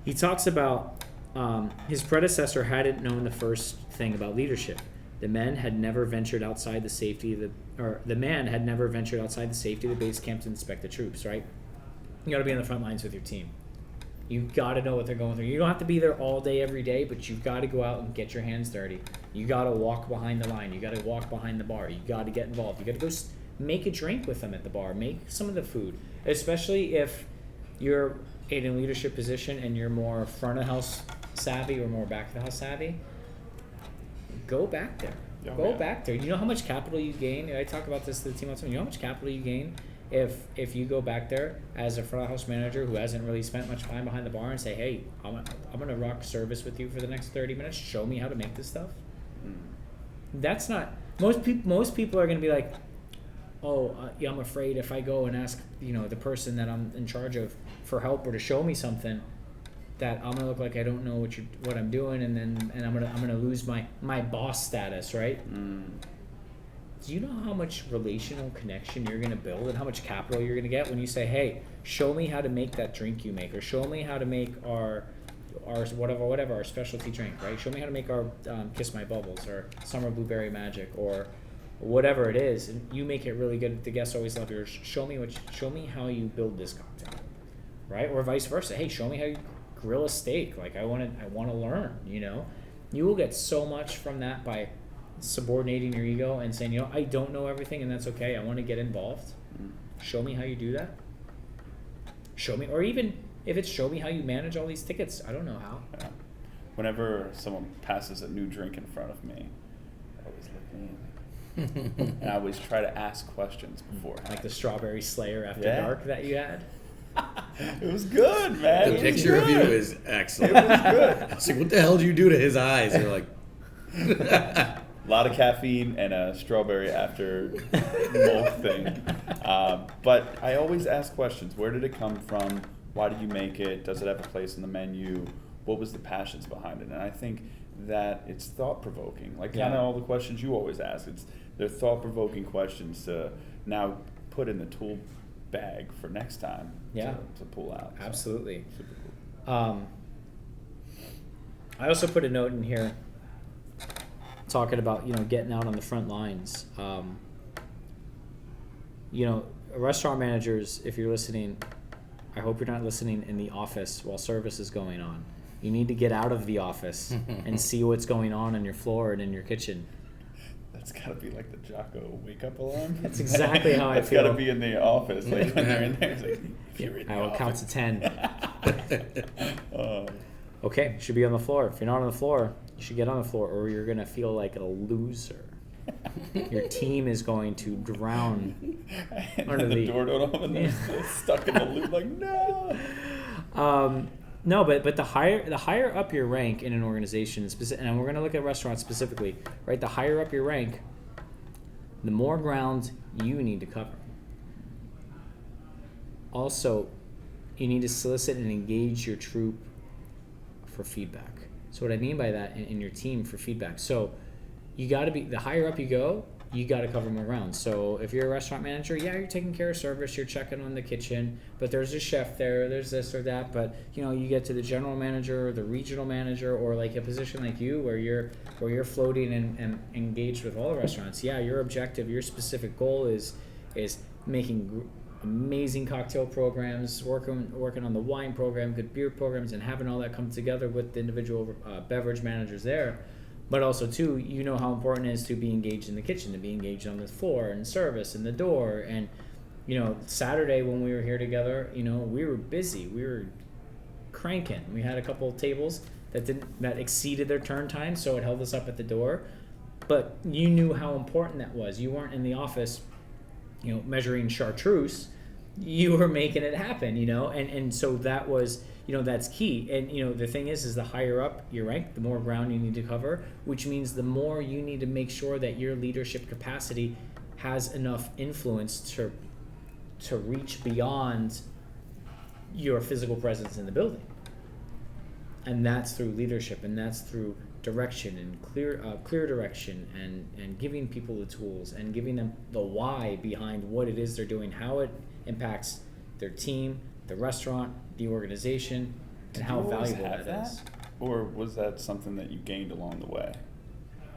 he talks about his predecessor hadn't known the first thing about leadership. The man had never ventured outside the safety of the base camp to inspect the troops. Right? You got to be on the front lines with your team. You got to know what they're going through. You don't have to be there all day every day, but you've got to go out and get your hands dirty. You got to walk behind the line. You got to walk behind the bar. You got to get involved. You got to go. Make a drink with them at the bar. Make some of the food, especially if you're in a leadership position and you're more front of house savvy or more back of the house savvy. Go back there. Go back there. You know how much capital you gain? I talk about this to the team all the time. You know how much capital you gain if you go back there as a front of house manager who hasn't really spent much time behind the bar and say, hey, I'm gonna rock service with you for the next 30 minutes. Show me how to make this stuff. That's not most people are gonna be like, I'm afraid if I go and ask, the person that I'm in charge of for help or to show me something, that I'm gonna look like I don't know what I'm doing, and I'm gonna lose my boss status, right? Do you know how much relational connection you're gonna build and how much capital you're gonna get when you say, hey, show me how to make that drink you make, or show me how to make our whatever our specialty drink, right? Show me how to make our Kiss My Bubbles or Summer Blueberry Magic or whatever it is, and you make it really good. The guests always love yours. Show me how you build this cocktail, right? Or vice versa. Hey, show me how you grill a steak. Like I want to learn. You will get so much from that by subordinating your ego and saying, I don't know everything, and that's okay. I want to get involved. Show me how you do that. Show me, or even if it's show me how you manage all these tickets. I don't know how. Yeah. Whenever someone passes a new drink in front of me, I always look in. And I always try to ask questions beforehand. Like the Strawberry Slayer After Dark that you had? It was good, man. The picture of you is excellent. It was good. I was like, what the hell did you do to his eyes? You're like... A lot of caffeine and a strawberry after milk thing. But I always ask questions. Where did it come from? Why did you make it? Does it have a place in the menu? What was the passions behind it? And I think that it's thought-provoking. Like kind of all the questions you always ask. They're thought-provoking questions to now put in the tool bag for next time to pull out. Absolutely. So, super cool. I also put a note in here talking about, getting out on the front lines. Restaurant managers, if you're listening, I hope you're not listening in the office while service is going on. You need to get out of the office and see what's going on your floor and in your kitchen. That's got to be like the Jocko wake-up alarm. That's exactly how I That's feel. That's got to be in the office. Like when they're in there, it's like, if you're in the I will count office. to 10. Okay, you should be on the floor. If you're not on the floor, you should get on the floor, or you're going to feel like a loser. Your team is going to drown under the door don't open. They're stuck in the loop like, no. No, but the higher up your rank in an organization, and we're going to look at restaurants specifically, right? The higher up your rank, the more ground you need to cover. Also, you need to solicit and engage your troop for feedback. So what I mean by that in your team for feedback. So you got to be, the higher up you go, you got to cover more ground. So if you're a restaurant manager, yeah, you're taking care of service, you're checking on the kitchen, but there's a chef there, there's this or that. But you get to the general manager or the regional manager, or like a position like you where you're floating and engaged with all the restaurants. Yeah, your objective, your specific goal is making amazing cocktail programs, working on the wine program, good beer programs, and having all that come together with the individual beverage managers there. But also, too, how important it is to be engaged in the kitchen, to be engaged on the floor and service and the door. And, Saturday when we were here together, we were busy. We were cranking. We had a couple of tables that exceeded their turn time, so it held us up at the door. But you knew how important that was. You weren't in the office, measuring chartreuse. You were making it happen, and so that was, that's key. And, the thing is the higher up you rank, the more ground you need to cover, which means the more you need to make sure that your leadership capacity has enough influence to reach beyond your physical presence in the building. And that's through leadership, and that's through direction and clear direction, and giving people the tools and giving them the why behind what it is they're doing, how it impacts their team, the restaurant, the organization, and how valuable that is. Or was that something that you gained along the way?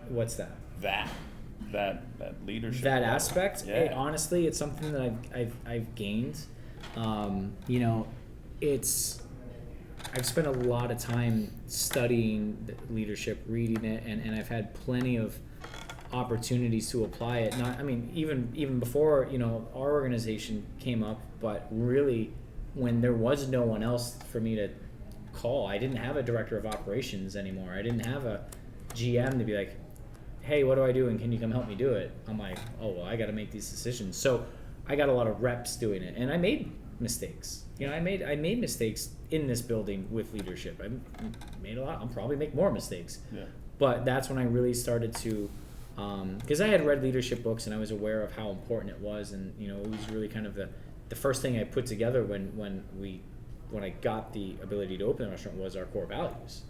What's that? That leadership. That aspect. Yeah. Honestly, it's something that I've gained. I've spent a lot of time studying leadership, reading it, and I've had plenty of opportunities to apply it. Even before our organization came up, but really when there was no one else for me to call. I didn't have a director of operations anymore. I didn't have a GM to be like, hey, what do I do, and can you come help me do it? I'm like, oh, well, I got to make these decisions. So I got a lot of reps doing it, and I made mistakes. I made mistakes in this building with leadership. I made a lot. I'll probably make more mistakes. Yeah. But that's when I really started to, because I had read leadership books and I was aware of how important it was, and it was really kind of the first thing I put together when I got the ability to open the restaurant was our core values,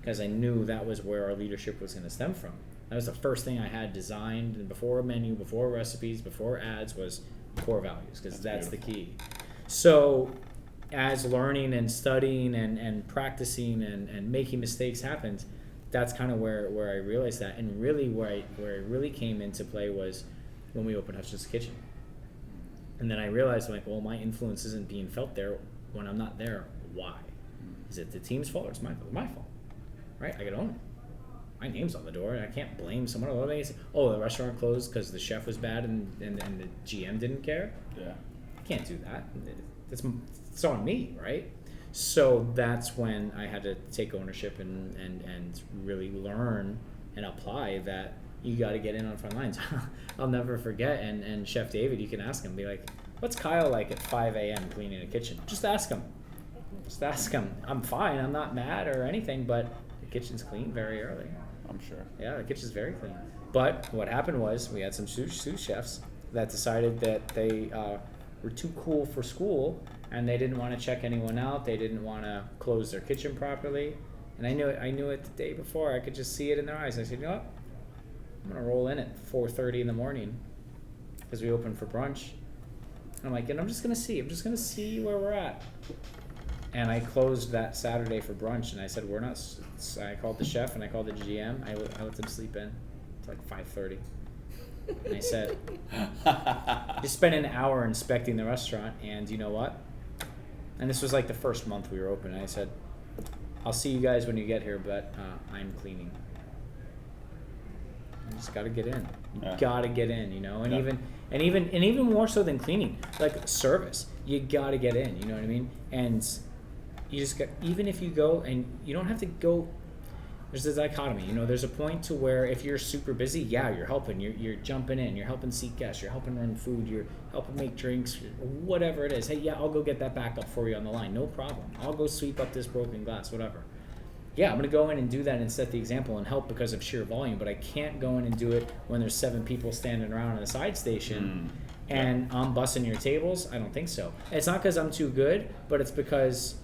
because I knew that was where our leadership was going to stem from. That was the first thing I had designed, and before a menu, before recipes, before ads, was core values, because that's the key. So as learning and studying and practicing and making mistakes happened, that's kind of where I realized that. And really where it really came into play was when we opened Hutchins Kitchen. And then I realized, well, my influence isn't being felt there when I'm not there. Why? Is it the team's fault or it's my fault? Right? I could own it. My name's on the door, and I can't blame someone. The restaurant closed because the chef was bad and the GM didn't care. Yeah. I can't do that. It's on me, right? So that's when I had to take ownership and really learn and apply that you got to get in on front lines. I'll never forget, and Chef David, you can ask him, be like, what's Kyle like at 5 a.m. cleaning a kitchen? Just ask him. I'm fine. I'm not mad or anything, but the kitchen's clean very early. I'm sure. Yeah, the kitchen's very clean. But what happened was we had some sous chefs that decided that they were too cool for school, and they didn't want to check anyone out. They didn't want to close their kitchen properly. And I knew it the day before. I could just see it in their eyes. I said, you know what? I'm going to roll in at 4:30 in the morning because we opened for brunch. And I'm like, and I'm just going to see where we're at. And I closed that Saturday for brunch, and I said, I called the chef and I called the GM. I let them sleep in till like 5:30. And I said, just spent an hour inspecting the restaurant, and you know what? And this was like the first month we were open. And I said, I'll see you guys when you get here, but I'm cleaning. You just got to get in. Got to get in, and even more so than cleaning, like service. You got to get in, you know what I mean? And you just got, even if you go, and you don't have to go. There's a dichotomy, there's a point to where if you're super busy, yeah, you're helping, you're jumping in, you're helping seat guests, you're helping run food, you're helping make drinks, whatever it is. Hey, yeah, I'll go get that back up for you on the line, no problem. I'll go sweep up this broken glass, whatever. Yeah, I'm going to go in and do that and set the example and help because of sheer volume, but I can't go in and do it when there's 7 people standing around in a side station and I'm busting your tables? I don't think so. It's not because I'm too good, but it's because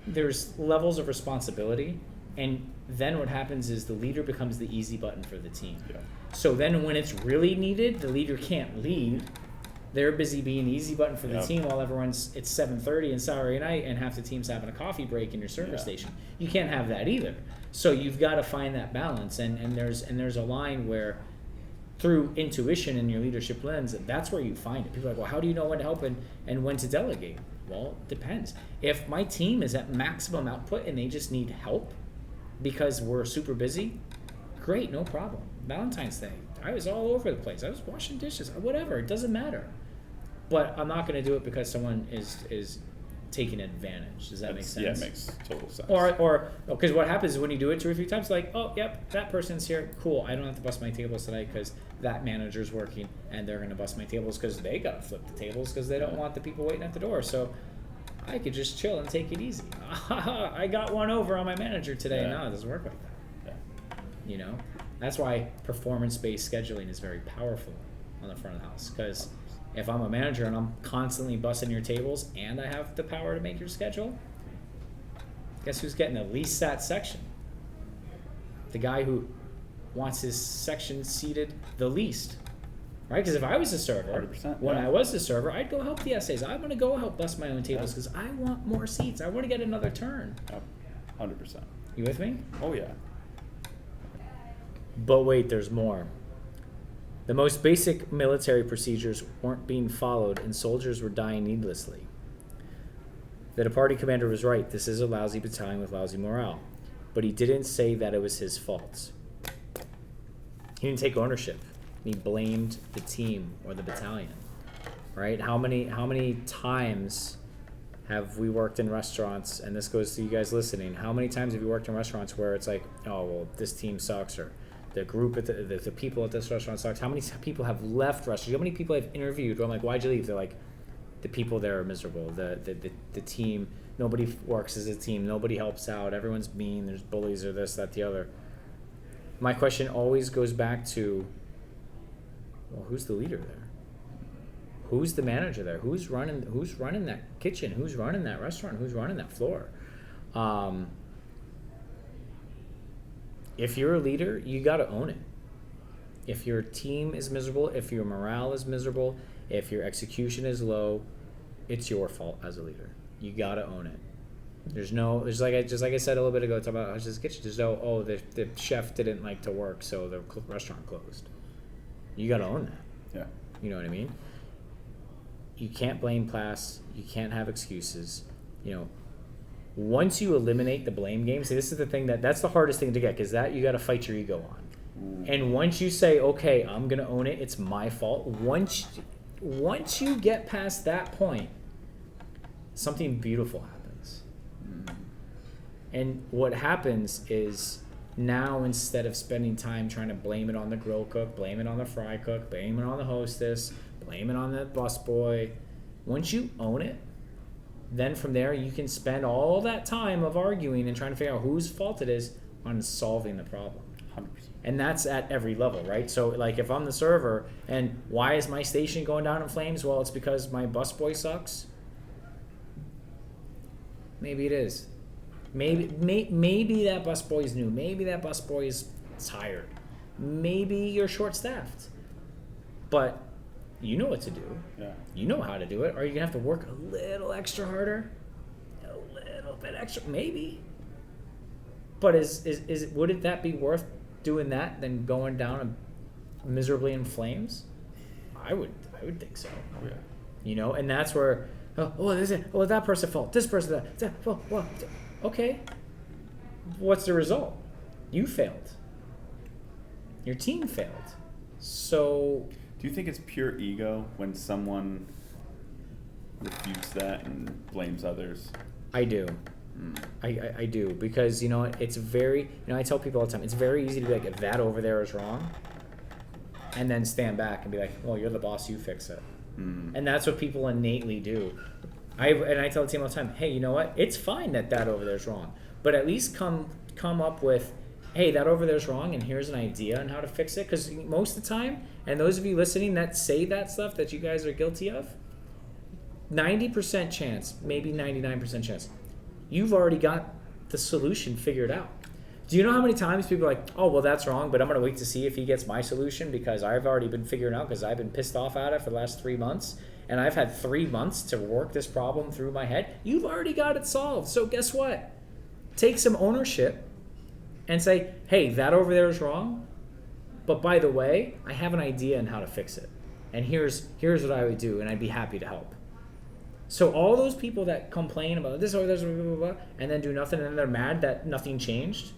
there's levels of responsibility, and then what happens is the leader becomes the easy button for the team. Yeah. So then when it's really needed, the leader can't lead. They're busy being the easy button for the team while it's 7:30 and Saturday night and half the team's having a coffee break in your service station. You can't have that either. So you've got to find that balance, and there's a line where through intuition and your leadership lens, that's where you find it. People are like, well, how do you know when to help and when to delegate? Well, it depends. If my team is at maximum output and they just need help because we're super busy, great, no problem. Valentine's Day, I was all over the place. I was washing dishes, whatever, it doesn't matter. But I'm not going to do it because someone is taking advantage. Does that make sense? Yeah, it makes total sense. Or because what happens is when you do it 2 or 3 times, like, oh, yep, that person's here. Cool, I don't have to bust my tables tonight because that manager's working and they're going to bust my tables because they got to flip the tables because they don't want the people waiting at the door. So I could just chill and take it easy. I got one over on my manager today. Yeah. No, it doesn't work like that. Yeah. You know? That's why performance-based scheduling is very powerful on the front of the house, because if I'm a manager and I'm constantly busting your tables and I have the power to make your schedule, guess who's getting the least sat section? The guy who wants his section seated the least, right? Because if I was a server, 100%, when I was a server, I'd go help the essays. I'm going to go help bust my own tables because I want more seats. I want to get another turn. 100%. You with me? Oh, yeah. But wait, there's more. The most basic military procedures weren't being followed and soldiers were dying needlessly. The departing commander was right. This is a lousy battalion with lousy morale. But he didn't say that it was his fault. He didn't take ownership. He blamed the team or the battalion. Right? How many times have we worked in restaurants, and this goes to you guys listening, how many times have you worked in restaurants where it's like, oh, well, this team sucks, or the group at the people at this restaurant sucks? How many people have left restaurants? How many people I've interviewed where I'm like, why'd you leave? They're like, the people there are miserable. The team, nobody works as a team. Nobody helps out. Everyone's mean. There's bullies or this, that, the other. My question always goes back to, well, who's the leader there? Who's the manager there? Who's running that kitchen? Who's running that restaurant? Who's running that floor? If you're a leader, you got to own it. If your team is miserable, if your morale is miserable, if your execution is low, it's your fault as a leader. You got to own it. There's like I said a little bit ago, talking about just kitchen. There's no, the chef didn't like to work, so the restaurant closed. You got to own that. Yeah. You know what I mean? You can't blame class. You can't have excuses. You know, once you eliminate the blame game, see, this is the thing that's the hardest thing to get, because that you got to fight your ego on. And once you say, okay, I'm gonna own it, it's my fault. Once you get past that point, something beautiful happens. And what happens is, now instead of spending time trying to blame it on the grill cook, blame it on the fry cook, blame it on the hostess, blame it on the busboy, once you own it, then from there you can spend all that time of arguing and trying to figure out whose fault it is on solving the problem. 100%. And that's at every level, right? So, like, if I'm the server, and why is my station going down in flames? Well, it's because my busboy sucks. Maybe it is. Maybe that busboy is new. Maybe that busboy is tired. Maybe you're short-staffed. But you know what to do. Yeah. You know how to do it. Are you going to have to work a little extra harder? A little bit extra? Maybe. But would that be worth doing that than going down miserably in flames? I would think so. Oh, yeah. You know, and that's where, that person fault, this person that, well, okay. What's the result? You failed. Your team failed. So, do you think it's pure ego when someone refutes that and blames others? I do. I do, because, you know, it's very, I tell people all the time, it's very easy to be like, if that over there is wrong, and then stand back and be like, well, you're the boss, you fix it. And that's what people innately do. I tell the team all the time, hey, you know what? It's fine that over there is wrong, but at least come up with hey, that over there's wrong, and here's an idea on how to fix it. Because most of the time, and those of you listening that say that stuff that you guys are guilty of, 90% chance, maybe 99% chance, you've already got the solution figured out. Do you know how many times people are like, oh, well, that's wrong, but I'm going to wait to see if he gets my solution because I've already been figuring out because I've been pissed off at it for the last 3 months, and I've had 3 months to work this problem through my head. You've already got it solved. So guess what? Take some ownership and say, hey, that over there is wrong, but by the way, I have an idea on how to fix it. And here's what I would do, and I'd be happy to help. So all those people that complain about this or this, blah, blah, blah, and then do nothing, and then they're mad that nothing changed,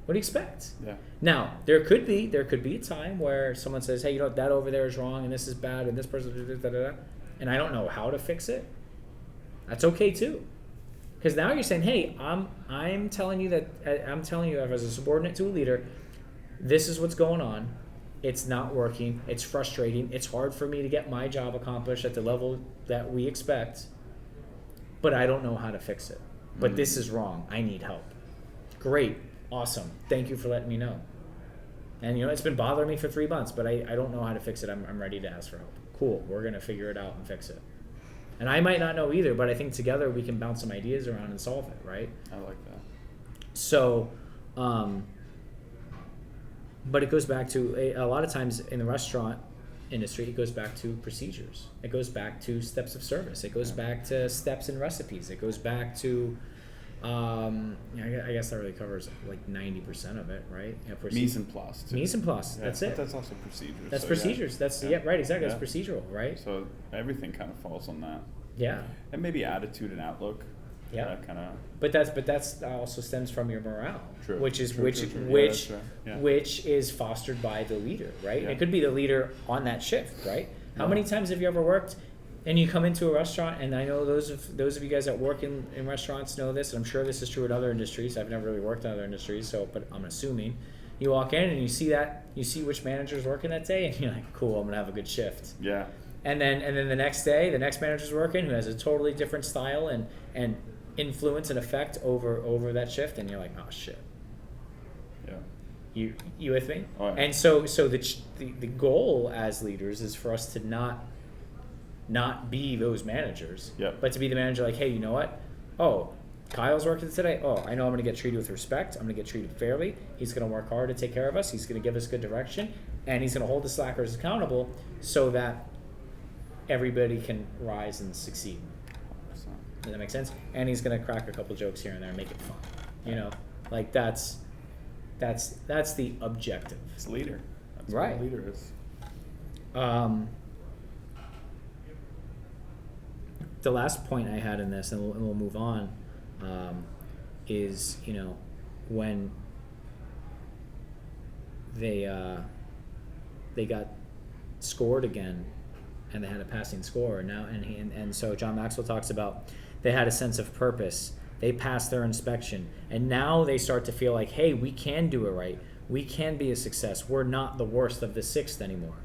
what do you expect? Yeah. Now, there could be a time where someone says, hey, you know, that over there is wrong, and this is bad, and this person, and I don't know how to fix it. That's okay too. Because now you're saying, hey, I'm telling you as a subordinate to a leader, this is what's going on. It's not working. It's frustrating. It's hard for me to get my job accomplished at the level that we expect, but I don't know how to fix it. But this is wrong. I need help. Great. Awesome. Thank you for letting me know. And, you know, it's been bothering me for 3 months, but I don't know how to fix it. I'm ready to ask for help. Cool. We're going to figure it out and fix it. And I might not know either, but I think together we can bounce some ideas around and solve it, right? I like that. So, but it goes back to, a lot of times in the restaurant industry, it goes back to procedures. It goes back to steps of service. It goes back to steps and recipes. It goes back to, I guess that really covers like 90% of it, right? Yeah, Mise en place. Too. Mise en place. Yeah, That's it. That's also procedures. That's so procedures. Yeah. That's right. Exactly. That's procedural, right? So everything kind of falls on that. Yeah. And maybe attitude and outlook. Yeah. That kind of. But that's also stems from your morale, True. which is True. which Yeah. which is fostered by the leader, right? Yeah. It could be the leader on that shift, right? How many times have you ever worked and you come into a restaurant, and I know those of you guys that work in restaurants know this, and I'm sure this is true in other industries. I've never really worked in other industries, but I'm assuming you walk in and you see which manager's working that day, and you're like, cool, I'm gonna have a good shift. Yeah. And then the next day, the next manager's working who has a totally different style and influence and effect over that shift, and you're like, oh shit. Yeah. You with me? Oh, yeah. And so the goal as leaders is for us to not be those managers, Yep. but to be the manager like, hey, you know what? Oh, Kyle's working today. Oh, I know I'm going to get treated with respect. I'm going to get treated fairly. He's going to work hard to take care of us. He's going to give us good direction, and he's going to hold the slackers accountable so that everybody can rise and succeed. 100%. Does that make sense? And he's going to crack a couple jokes here and there and make it fun. You know, like that's the objective. It's leader. That's Right. what a leader is. The last point I had in this, and we'll move on, is, you know, when they got scored again, and they had a passing score now, and so John Maxwell talks about they had a sense of purpose. They passed their inspection, and now they start to feel like, hey, we can do it right. We can be a success. We're not the worst of the sixth anymore.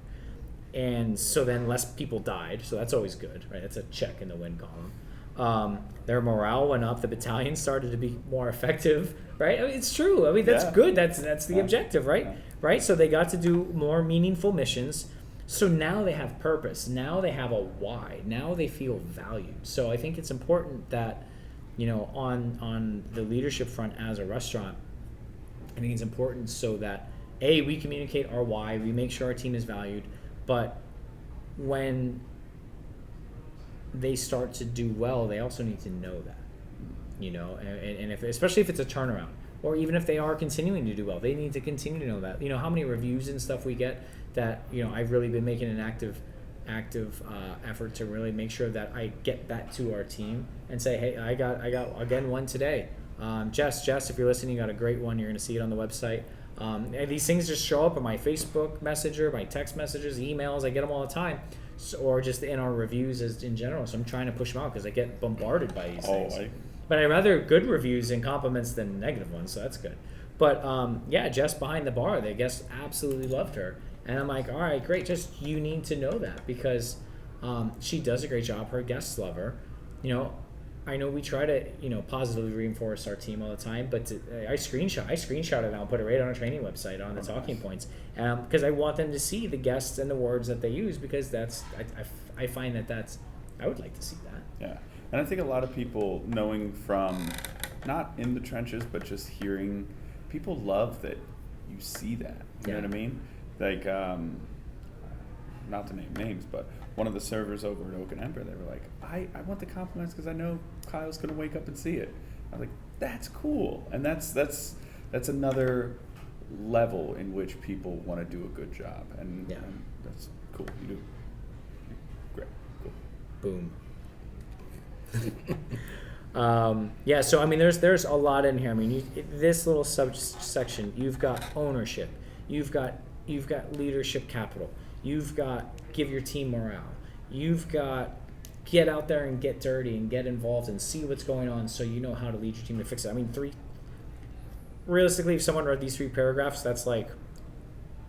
And so then less people died, so that's always good, right? That's a check in the win column. Their morale went up. The battalion started to be more effective, right? I mean, it's true. I mean, that's good. That's the objective, right? Yeah. Right? So they got to do more meaningful missions. So now they have purpose. Now they have a why. Now they feel valued. So I think it's important that, you know, on the leadership front as a restaurant, I think it's important so that, A, we communicate our why, we make sure our team is valued, but when they start to do well, they also need to know that, you know, and if, especially if it's a turnaround, or even if they are continuing to do well, they need to continue to know that. You know, how many reviews and stuff we get that, you know, I've really been making an active effort to really make sure that I get that to our team and say, hey, I got again one today. Jess, if you're listening, you got a great one. You're going to see it on the website. And these things just show up in my Facebook Messenger, my text messages, emails. I get them all the time, or just in our reviews as in general. So I'm trying to push them out because I get bombarded by these things. But I rather good reviews and compliments than negative ones, so that's good. But yeah, Jess behind the bar, the guests absolutely loved her. And I'm like, all right, great. Just you need to know that because she does a great job. Her guests love her. You know, I know we try to, positively reinforce our team all the time, but I screenshot it out and put it right on our training website on the talking points, because I want them to see the guests and the words that they use, because I find that's I would like to see that. Yeah, and I think a lot of people, knowing from not in the trenches but just hearing, people love that you see that. You know what I mean? Like, not to name names, but one of the servers over at Oak and Ember, they were like, I want the compliments because I know Kyle's going to wake up and see it. I was like, that's cool. And that's another level in which people want to do a good job. And that's cool. You do great. Cool. Boom. So I mean, there's a lot in here. I mean, this little subsection, you've got ownership, you've got leadership capital, you've got give your team morale, you've got get out there and get dirty and get involved and see what's going on, so you know how to lead your team to fix it. I mean, realistically, if someone read these 3 paragraphs, that's like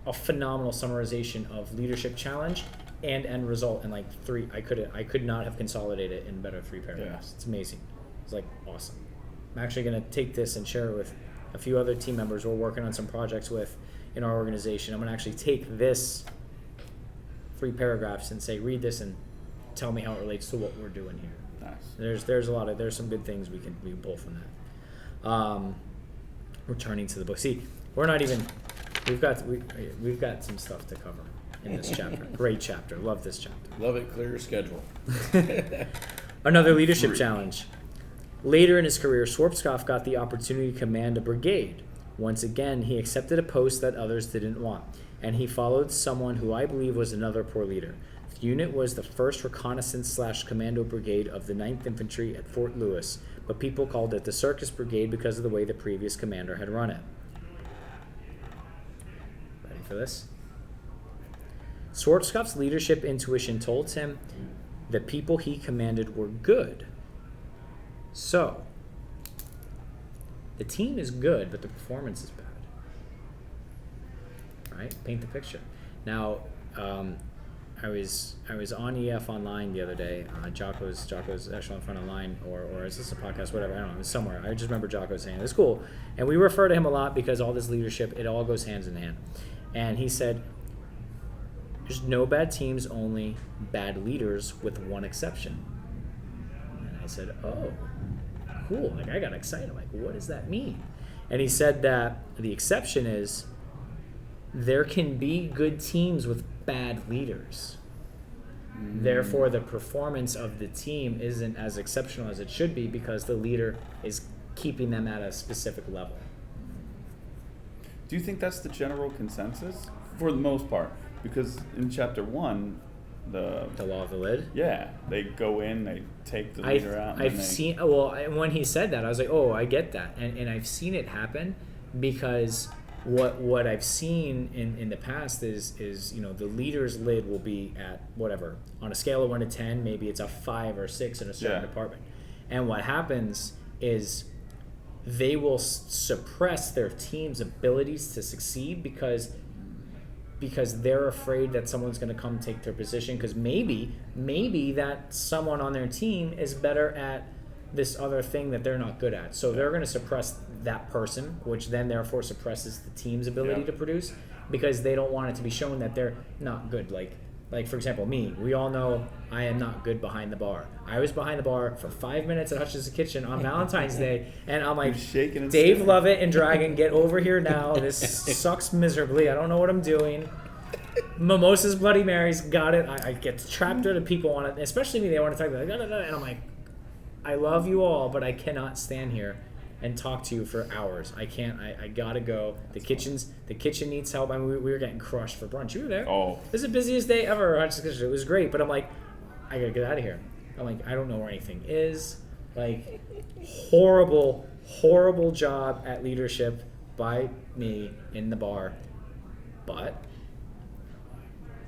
a phenomenal summarization of leadership challenge and end result. And like 3, I could not have consolidated it in better 3 paragraphs. Yeah. It's amazing. It's like awesome. I'm actually going to take this and share it with a few other team members we're working on some projects with in our organization. I'm going to actually take this 3 paragraphs and say, read this and tell me how it relates to what we're doing here. Nice. There's some good things we can pull from that. Returning to the book. See, we've got some stuff to cover in this chapter. Great chapter. Love this chapter. Love it. Clear schedule. Another leadership challenge. Later in his career, Swartzkopf got the opportunity to command a brigade. Once again, he accepted a post that others didn't want, and he followed someone who I believe was another poor leader. The unit was the 1st Reconnaissance/Commando Brigade of the 9th Infantry at Fort Lewis, but people called it the Circus Brigade because of the way the previous commander had run it. Ready for this? Swartzkopf's leadership intuition told him the people he commanded were good. So, the team is good, but the performance is bad. Right? Paint the picture. Now, I was on EF Online the other day, Jocko's Echelon Front Online, or is this a podcast, whatever, I don't know, it's somewhere. I just remember Jocko saying it's cool. And we refer to him a lot because all this leadership, it all goes hands in hand. And he said, there's no bad teams, only bad leaders with one exception. And I said, oh, cool. Like, I got excited. I'm like, what does that mean? And he said that the exception is there can be good teams with bad leaders. Therefore, the performance of the team isn't as exceptional as it should be because the leader is keeping them at a specific level. Do you think that's the general consensus? For the most part. Because in chapter 1, the law of the lid? Yeah. They go in, they take the leader out. When he said that, I was like, oh, I get that. And I've seen it happen because what I've seen in the past is the leader's lid will be at whatever. On a scale of 1 to 10, maybe it's a 5 or 6 in a certain department. And what happens is they will suppress their team's abilities to succeed because they're afraid that someone's going to come take their position, because maybe that someone on their team is better at this other thing that they're not good at. So they're going to suppress that person, which then therefore suppresses the team's ability to produce, because they don't want it to be shown that they're not good. Like for example, me. We all know I am not good behind the bar. I was behind the bar for 5 minutes at Hutch's Kitchen on Valentine's Day, and I'm like, Dave Lovett and Dragon, get over here now. This sucks miserably. I don't know what I'm doing. Mimosas, Bloody Marys, got it. I get trapped there. The people want it, especially me. They want to talk about it, and I'm like, I love you all, but I cannot stand here and talk to you for hours. I can't. I gotta go. The kitchen needs help. I mean, we were getting crushed for brunch. You were there. Oh, this is the busiest day ever. It was great, but I'm like, I gotta get out of here. I'm like, I don't know where anything is. Like, horrible job at leadership by me in the bar, but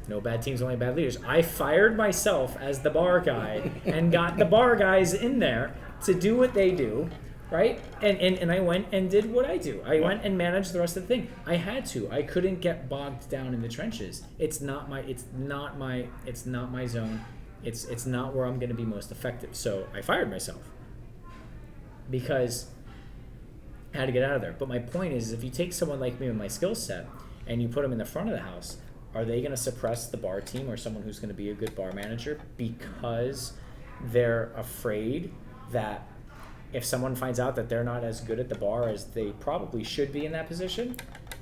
no bad teams, only bad leaders. I fired myself as the bar guy and got the bar guys in there to do what they do, right? And I went and did what I do. I went and managed the rest of the thing. I had to. I couldn't get bogged down in the trenches. It's not my zone. It's not where I'm going to be most effective. So I fired myself. because I had to get out of there. But my point is, if you take someone like me with my skill set and you put them in the front of the house, are they going to suppress the bar team or someone who's going to be a good bar manager because they're afraid that if someone finds out that they're not as good at the bar as they probably should be in that position,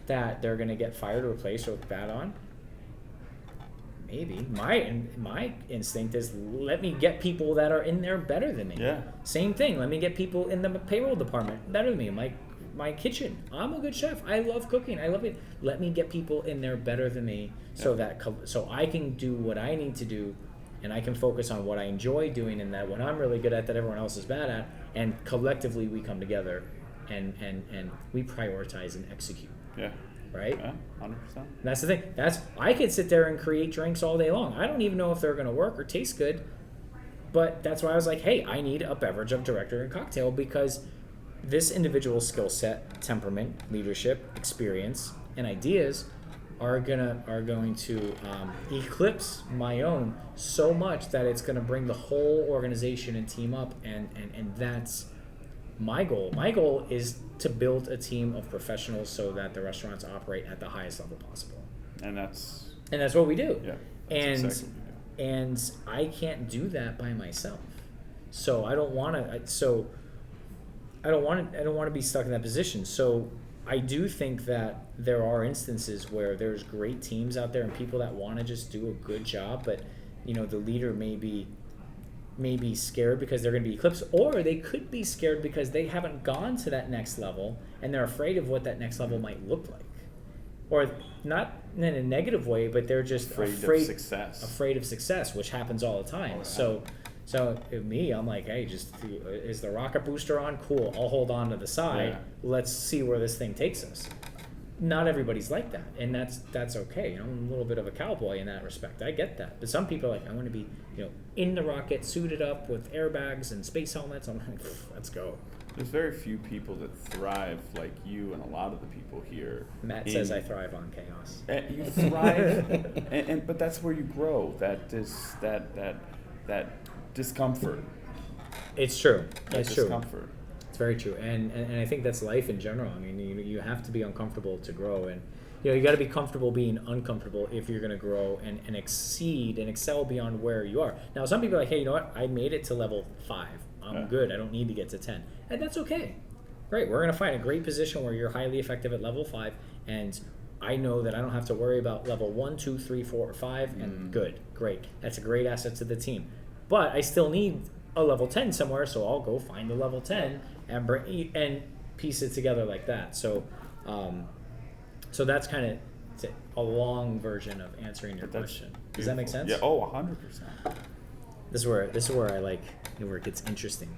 that they're going to get fired or replaced or bad on? Maybe. My instinct is, let me get people that are in there better than me. Yeah. Same thing. Let me get people in the payroll department better than me. My kitchen. I'm a good chef. I love cooking. I love it. Let me get people in there better than me, so I can do what I need to do, and I can focus on what I enjoy doing, and that what I'm really good at that everyone else is bad at, and collectively we come together and we prioritize and execute. Yeah. Right? Yeah, 100%. That's the thing. I could sit there and create drinks all day long. I don't even know if they're going to work or taste good, but that's why I was like, hey, I need a beverage of director and cocktail, because this individual's skill set, temperament, leadership, experience, and ideas are going to eclipse my own so much that it's going to bring the whole organization and team up, and that's my goal. My goal is to build a team of professionals so that the restaurants operate at the highest level possible. And that's what we do. Yeah. And and I can't do that by myself. So I don't want to. I don't want to be stuck in that position. So I do think that there are instances where there's great teams out there and people that want to just do a good job, but the leader may be scared because they're going to be eclipsed, or they could be scared because they haven't gone to that next level and they're afraid of what that next level might look like, or not in a negative way, but they're just afraid of success, which happens all the time. So me, I'm like, hey, just is the rocket booster on? Cool, I'll hold on to the side. Yeah. Let's see where this thing takes us. Not everybody's like that, and that's okay. I'm a little bit of a cowboy in that respect. I get that, but some people are like, I want to be, in the rocket, suited up with airbags and space helmets. I'm like, let's go. There's very few people that thrive like you and a lot of the people here. Matt says I thrive on chaos. You thrive, but that's where you grow. That discomfort. It's true. It's true. Discomfort. It's very true, and I think that's life in general. I mean, you have to be uncomfortable to grow, and you got to be comfortable being uncomfortable if you're going to grow and exceed and excel beyond where you are. Now, some people are like, hey, you know what? I made it to level 5. I'm good. I don't need to get to 10, and that's okay. Great. We're going to find a great position where you're highly effective at level 5, and I know that I don't have to worry about level 1, 2, 3, 4, or 5, and good, great. That's a great asset to the team, but I still need a level 10 somewhere, so I'll go find the level 10 and piece it together like that. So that's kind of a long version of answering your question. Does that make sense? Yeah. Oh, 100%. This is where I like where it gets interesting.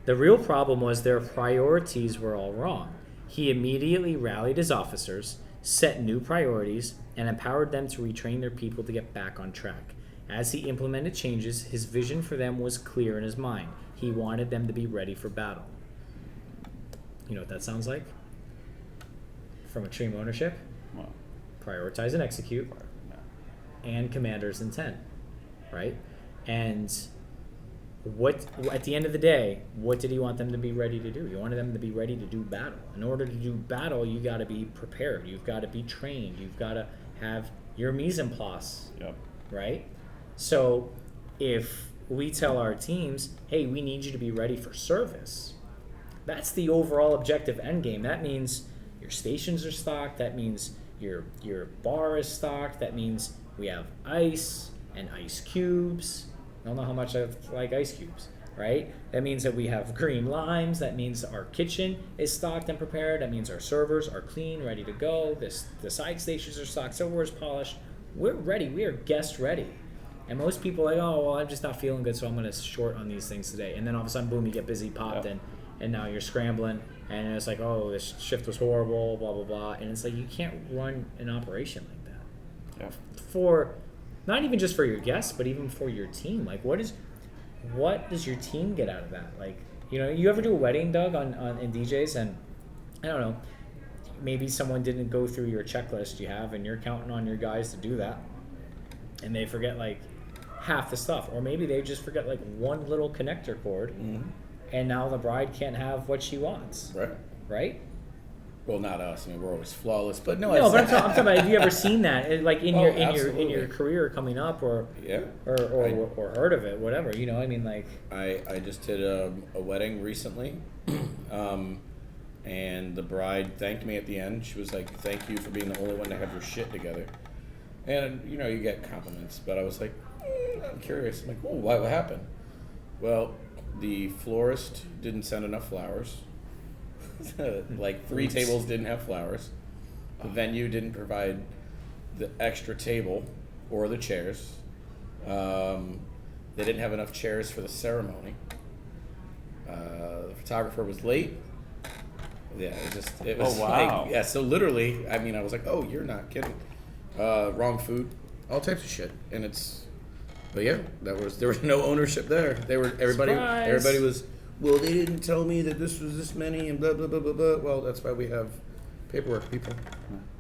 The real problem was their priorities were all wrong. He immediately rallied his officers, set new priorities, and empowered them to retrain their people to get back on track. As he implemented changes, his vision for them was clear in his mind. He wanted them to be ready for battle. You know what that sounds like? From Extreme Ownership? Well, prioritize and execute, and commander's intent, right? And what at the end of the day, what did he want them to be ready to do? He wanted them to be ready to do battle. In order to do battle, you got to be prepared. You've got to be trained. You've got to have your mise en place, right? So if we tell our teams, hey, we need you to be ready for service, that's the overall objective end game. That means your stations are stocked. That means your bar is stocked. That means we have ice and ice cubes. I don't know how much I like ice cubes, right? That means that we have green limes. That means our kitchen is stocked and prepared. That means our servers are clean, ready to go. The side stations are stocked. Silverware is polished. We're ready. We are guest ready. And most people are like, oh, well, I'm just not feeling good, so I'm going to short on these things today. And then all of a sudden, boom, you get busy, popped in, and now you're scrambling. And it's like, oh, this shift was horrible, blah, blah, blah. And it's like, you can't run an operation like that. Yeah. For not even just for your guests, but even for your team. Like, what does your team get out of that? Like, you ever do a wedding, Doug, in DJs, and I don't know, maybe someone didn't go through your checklist you have, and you're counting on your guys to do that, and they forget like half the stuff, or maybe they just forget like one little connector cord, and now the bride can't have what she wants. Right? Well, not us. I mean, we're always flawless, but no. No, but I'm talking about. Have you ever seen that, like in absolutely. your career coming up, or heard of it, whatever? You know, I mean, like. I just did a wedding recently, and the bride thanked me at the end. She was like, "Thank you for being the only one to have your shit together." And you know, you get compliments, but I was like, I'm curious. I'm like, oh, what happened? Well, the florist didn't send enough flowers. Like 3 tables didn't have flowers. The venue didn't provide the extra table or the chairs. They didn't have enough chairs for the ceremony. The photographer was late. Yeah, it was Oh, wow. like, yeah, so literally, I mean, I was like, oh, you're not kidding. Wrong food, all types of shit. And but yeah, there was no ownership there. Everybody was, well, they didn't tell me that this was this many and blah, blah, blah, blah, blah. Well, that's why we have paperwork, people.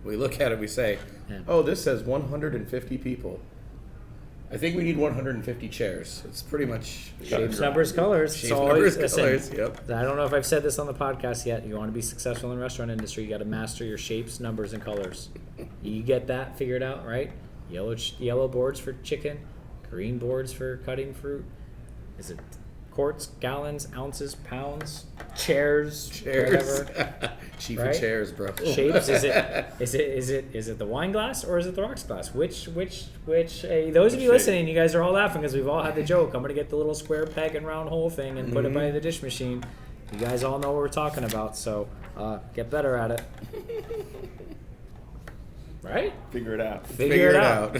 We look at it, we say, oh, this says 150 people. I think we need 150 chairs. It's pretty much Shapes, numbers, colors. Shapes, numbers, colors. Yep. I don't know if I've said this on the podcast yet. You want to be successful in the restaurant industry, you got to master your shapes, numbers, and colors. You get that figured out, right? Yellow boards for chicken, green boards for cutting fruit. Is it quarts, gallons, ounces, pounds, chairs, whatever? Chief right? of chairs, bro. Shapes. Is it the wine glass or is it the rocks glass? Which? Those of you listening, you guys are all laughing because we've all had the joke. I'm gonna get the little square peg and round hole thing and put it by the dish machine. You guys all know what we're talking about, so get better at it. Right? Figure it out. Figure it out.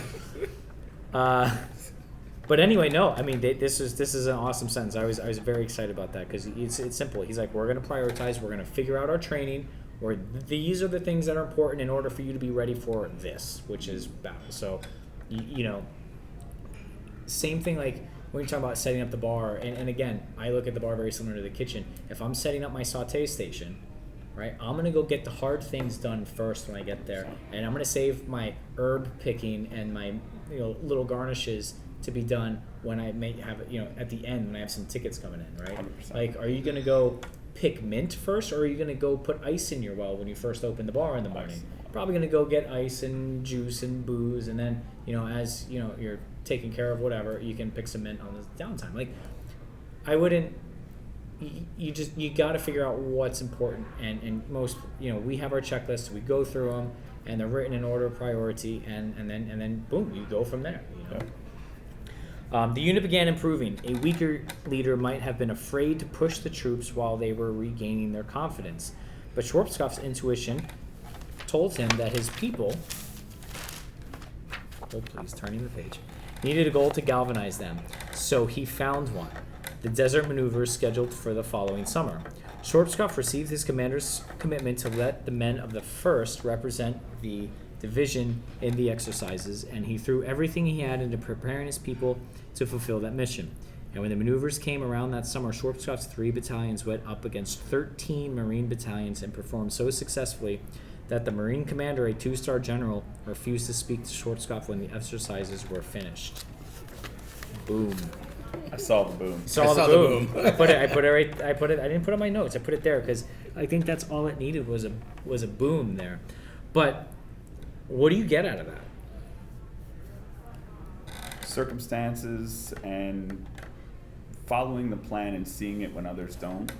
But anyway, no. I mean, this is an awesome sentence. I was very excited about that because it's simple. He's like, we're going to prioritize. We're going to figure out our training. Or these are the things that are important in order for you to be ready for this, which is battle. So, you know, same thing like when you're talking about setting up the bar. And again, I look at the bar very similar to the kitchen. If I'm setting up my saute station, right, I'm going to go get the hard things done first when I get there. And I'm going to save my herb picking and my little garnishes to be done when I may have, at the end when I have some tickets coming in, right? 100%. Like, are you going to go pick mint first, or are you going to go put ice in your well when you first open the bar in the morning? Probably going to go get ice and juice and booze, and then, as, you're taking care of whatever, you can pick some mint on the downtime. Like, I wouldn't, you got to figure out what's important, and most, we have our checklists, we go through them, and they're written in order of priority, and then boom, you go from there, Yeah. The unit began improving. A weaker leader might have been afraid to push the troops while they were regaining their confidence. But Schwarzkopf's intuition told him that his people, turning the page, needed a goal to galvanize them. So he found one. The desert maneuvers scheduled for the following summer. Schwarzkopf received his commander's commitment to let the men of the 1st represent the division in the exercises, and he threw everything he had into preparing his people to fulfill that mission. And when the maneuvers came around that summer, Schwarzkopf's 3 battalions went up against 13 Marine battalions and performed so successfully that the Marine commander, a 2-star general, refused to speak to Schwarzkopf when the exercises were finished. Boom. I saw the boom. I saw the boom. I didn't put it on my notes. I put it there because I think that's all it needed was a boom there. But what do you get out of that? Circumstances and following the plan and seeing it when others don't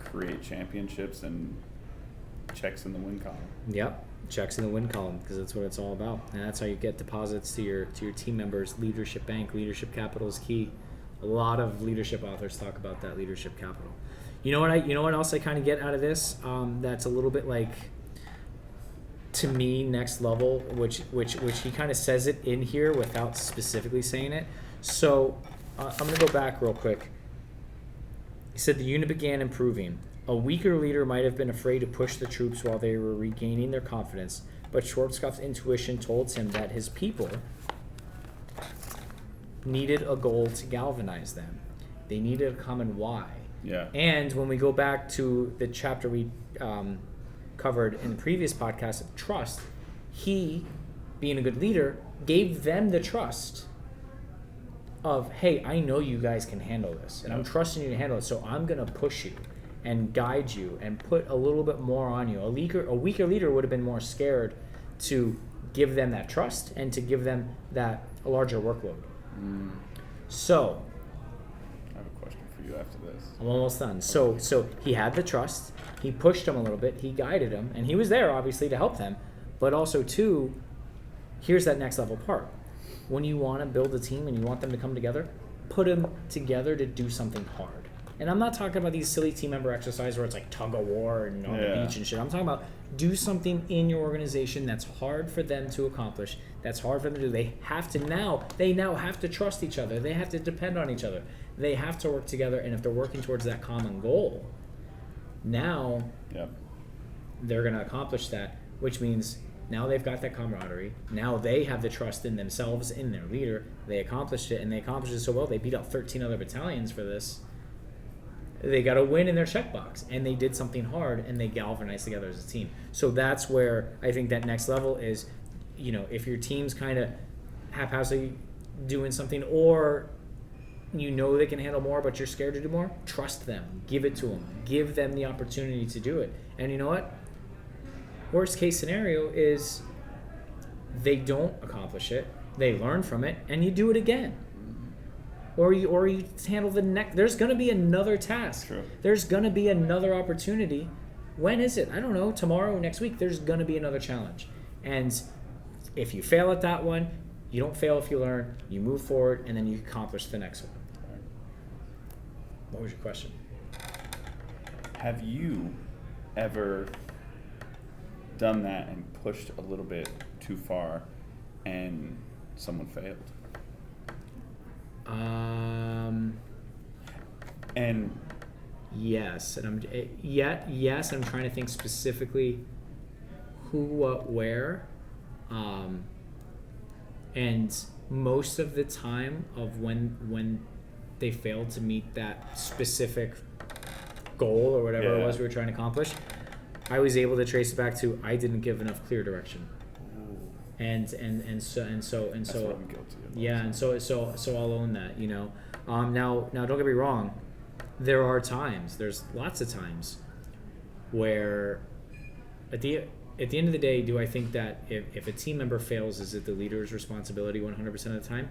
create championships and checks in the win column. Yep, checks in the win column, because that's what it's all about, and that's how you get deposits to your team members. Leadership bank, leadership capital is key. A lot of leadership authors talk about that leadership capital. You know what else I kind of get out of this? That's a little bit like, to me, next level, which he kind of says it in here without specifically saying it. So I'm going to go back real quick. He said the unit began improving. A weaker leader might have been afraid to push the troops while they were regaining their confidence, but Schwarzkopf's intuition told him that his people needed a goal to galvanize them. They needed a common why. Yeah. And when we go back to the chapter we covered in the previous podcast of trust, he, being a good leader, gave them the trust of, hey, I know you guys can handle this, and I'm trusting you to handle it, so I'm going to push you and guide you and put a little bit more on you. A weaker leader would have been more scared to give them that trust and to give them that larger workload. So I have a question for you after this. I'm almost done. So he had the trust. He pushed them a little bit. He guided them, and he was there obviously to help them. But also too, here's that next level part. When you want to build a team and you want them to come together, put them together to do something hard. And I'm not talking about these silly team member exercises where it's like tug of war and on the beach and shit. I'm talking about do something in your organization that's hard for them to accomplish, that's hard for them to do. They now have to trust each other. They have to depend on each other. They have to work together, and if they're working towards that common goal, now they're going to accomplish that, which means now they've got that camaraderie. Now they have the trust in themselves, in their leader. They accomplished it, and they accomplished it so well. They beat out 13 other battalions for this. They got a win in their checkbox, and they did something hard, and they galvanized together as a team. So that's where I think that next level is, if your team's kind of haphazardly doing something, or they can handle more, but you're scared to do more, trust them. Give it to them. Give them the opportunity to do it. And you know what? Worst case scenario is they don't accomplish it, they learn from it, and you do it again. Or you handle the next. There's going to be another task. True. There's going to be another opportunity. When is it? I don't know. Tomorrow, next week, there's going to be another challenge. And if you fail at that one, you don't fail if you learn. You move forward, and then you accomplish the next one. What was your question? Have you ever done that and pushed a little bit too far and someone failed? And yes, and I'm trying to think specifically who, what, where, and most of the time of when they failed to meet that specific goal or whatever it was we were trying to accomplish, I was able to trace it back to I didn't give enough clear direction. And so That's what I'm guilty of. yeah, and so I'll own that, Now don't get me wrong, there's lots of times where at the end of the day, do I think that if a team member fails, is it the leader's responsibility 100% of the time?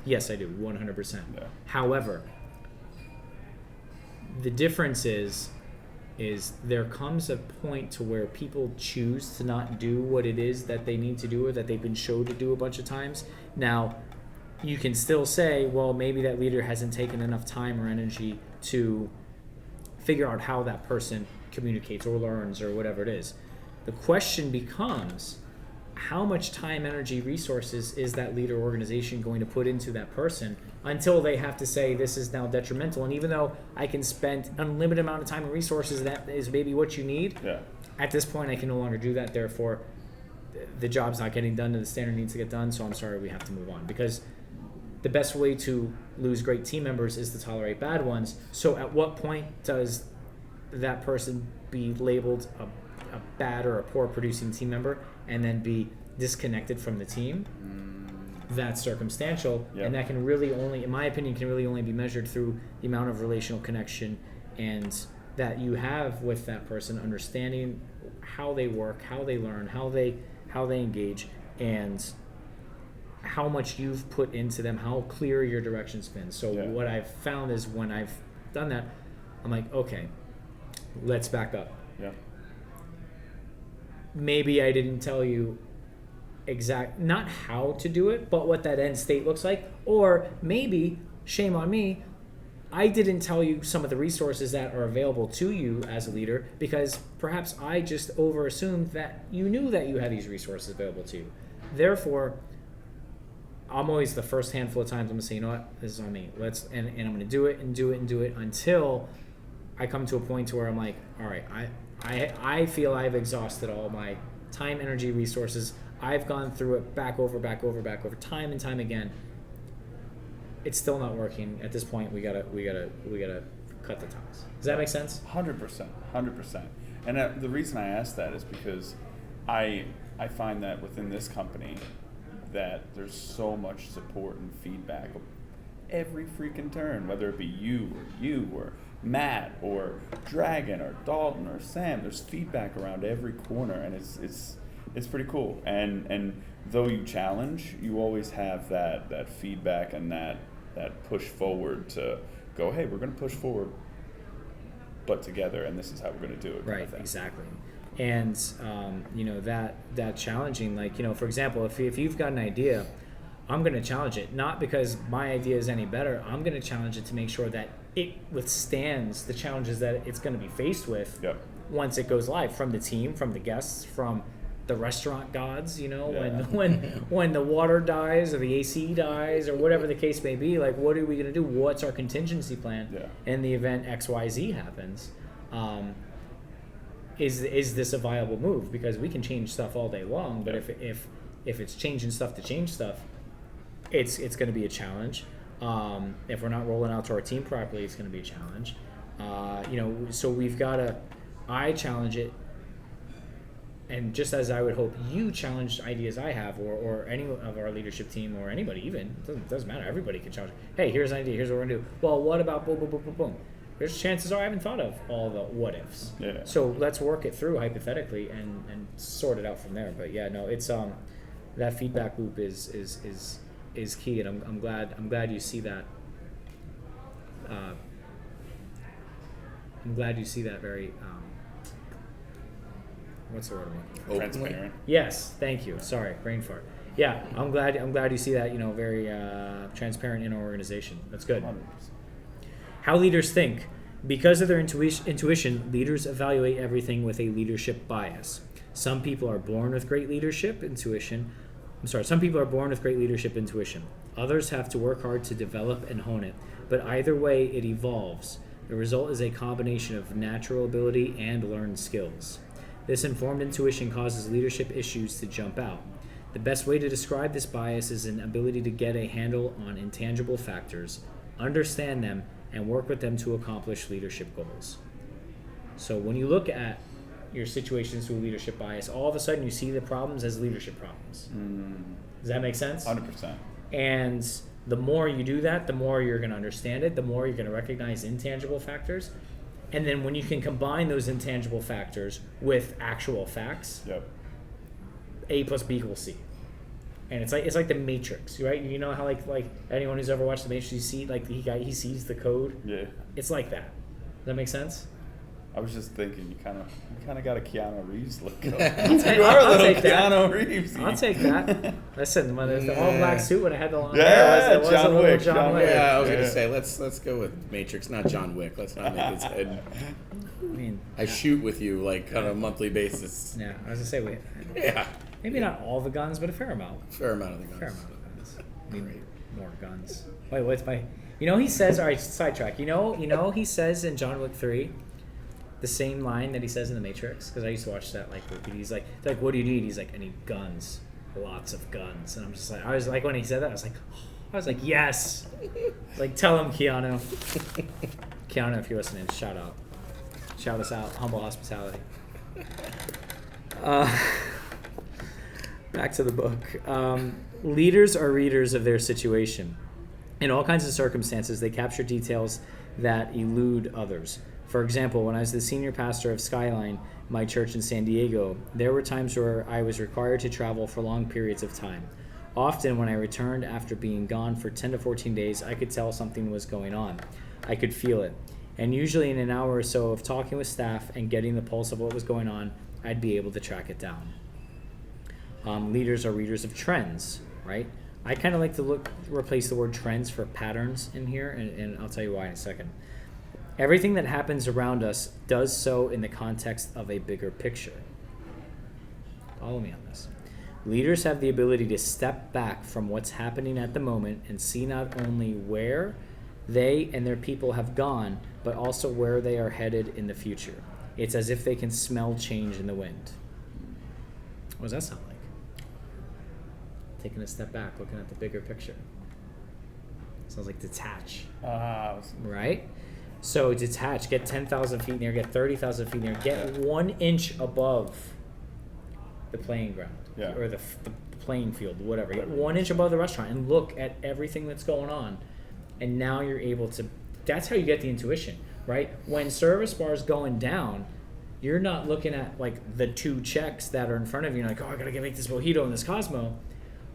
Yes, I do, 100%. Yeah. However, the difference is there comes a point to where people choose to not do what it is that they need to do or that they've been shown to do a bunch of times. Now, you can still say, well, maybe that leader hasn't taken enough time or energy to figure out how that person communicates or learns or whatever it is. The question becomes, how much time, energy, resources is that leader organization going to put into that person until they have to say this is now detrimental? And even though I can spend an unlimited amount of time and resources, that is maybe what you need, at this point I can no longer do that. Therefore, the job's not getting done to the standard needs to get done, so I'm sorry, we have to move on. Because the best way to lose great team members is to tolerate bad ones. So at what point does that person be labeled a bad or a poor producing team member and then be disconnected from the team? That's circumstantial, and that can really only, in my opinion, be measured through the amount of relational connection and that you have with that person, understanding how they work, how they learn, how they engage, and how much you've put into them, how clear your direction's been. So what I've found is when I've done that, I'm like, okay, let's back up. Maybe I didn't tell you not how to do it, but what that end state looks like. Or maybe, shame on me, I didn't tell you some of the resources that are available to you as a leader because perhaps I just over-assumed that you knew that you had these resources available to you. Therefore, I'm always the first handful of times I'm going to say, you know what, this is on me. And I'm going to do it and do it and do it until I come to a point to where I'm like, all right, I feel I've exhausted all my time, energy, resources. I've gone through it back over, time and time again. It's still not working. At this point, we gotta cut the ties. Does that make sense? 100%. And the reason I ask that is because I find that within this company that there's so much support and feedback every freaking turn, whether it be you or Matt or Dragon or Dalton or Sam. There's feedback around every corner, and it's pretty cool. And though you challenge, you always have that feedback and that push forward to go, hey, we're going to push forward, but together, and this is how we're going to do it. Right, exactly. And that challenging, like, for example, if you've got an idea, I'm going to challenge it, not because my idea is any better. I'm going to challenge it to make sure that it withstands the challenges that it's going to be faced with once it goes live, from the team, from the guests, from the restaurant gods, when the water dies or the AC dies or whatever the case may be. Like, what are we going to do? What's our contingency plan in the event XYZ happens? Is this a viable move? Because we can change stuff all day long, but if it's changing stuff to change stuff, it's going to be a challenge. If we're not rolling out to our team properly, it's going to be a challenge. So we've got to, I challenge it, and just as I would hope you challenge ideas I have, or any of our leadership team, or anybody even, it doesn't matter, everybody can challenge. Hey, here's an idea, here's what we're going to do. Well, what about boom, boom, boom, boom, boom? There's chances are I haven't thought of all the what ifs. Yeah. So let's work it through hypothetically and sort it out from there. But it's that feedback loop is key, and I'm glad you see that. I'm glad you see that very. What's the word I'm looking for? Transparent. Yes, thank you. Sorry, brain fart. Yeah, I'm glad you see that. Very transparent in our organization. That's good. 100%. How leaders think. Because of their intuition, leaders evaluate everything with a leadership bias. Some people are born with great leadership intuition. Some people are born with great leadership intuition. Others have to work hard to develop and hone it. But either way, it evolves. The result is a combination of natural ability and learned skills. This informed intuition causes leadership issues to jump out. The best way to describe this bias is an ability to get a handle on intangible factors, understand them, and work with them to accomplish leadership goals. So when you look at your situations through leadership bias, all of a sudden you see the problems as leadership problems. Does that make sense? 100%. And the more you do that, the more you're going to understand it, the more you're going to recognize intangible factors. And then when you can combine those intangible factors with actual facts, A plus B equals C. And it's like the Matrix, right? You know how like anyone who's ever watched the Matrix, you see he sees the code. Yeah. It's like that. Does that make sense? I was just thinking, you kind of got a Keanu Reeves look. You are a little Keanu Reeves. I'll take that. Listen, when the all black suit when I had the long hair, was John Wick. John Wick. Yeah, I was gonna say let's go with Matrix, not John Wick. Let's not make his head. I shoot with you on a monthly basis. Yeah, I was gonna say maybe not all the guns, but a fair amount. Fair amount of the guns. Fair amount of guns. Maybe more guns. Wait, what's my? He says. All right, sidetrack. He says in John Wick 3. The same line that he says in The Matrix, because I used to watch that repeat. He's like, what do you need? He's like, I need guns, lots of guns. And I'm just like, I was like, when he said that, I was like, yes. Tell him, Keanu. Keanu, if you're listening, shout us out, humble hospitality. Back to the book. Leaders are readers of their situation. In all kinds of circumstances, they capture details that elude others. For example, when I was the senior pastor of Skyline, my church in San Diego, there were times where I was required to travel for long periods of time. Often when I returned after being gone for 10 to 14 days, I could tell something was going on. I could feel it. And usually in an hour or so of talking with staff and getting the pulse of what was going on, I'd be able to track it down. Leaders are readers of trends, right? I kind of like to replace the word trends for patterns in here, and I'll tell you why in a second. Everything that happens around us does so in the context of a bigger picture. Follow me on this. Leaders have the ability to step back from what's happening at the moment and see not only where they and their people have gone, but also where they are headed in the future. It's as if they can smell change in the wind. What does that sound like? Taking a step back, looking at the bigger picture. Sounds like detach. Right? So detach, get 10,000 feet in the air, get 30,000 feet in the air, get 1 inch above the playing ground or the playing field, whatever. Get 1 inch above the restaurant and look at everything that's going on and now you're able to. That's how you get the intuition, right? When service bar is going down, you're not looking at like the 2 checks that are in front of you. You're like, oh, I gotta make this mojito and this Cosmo.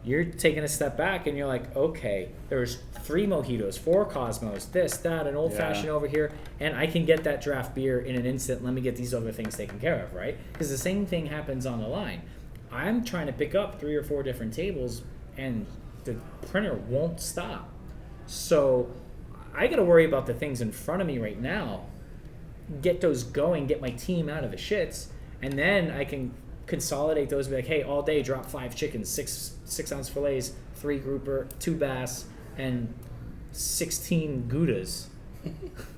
You're taking a step back and you're like, okay, there's 3 mojitos, 4 Cosmos, this, that, an old fashioned over here, and I can get that draft beer in an instant. Let me get these other things taken care of, right? Because the same thing happens on the line. I'm trying to pick up 3 or 4 different tables, and the printer won't stop. So I got to worry about the things in front of me right now, get those going, get my team out of the shits, and then I can consolidate those and be like, hey, all day drop 5 chickens, 6 ounce fillets, 3 grouper, 2 bass, and 16 Goudas.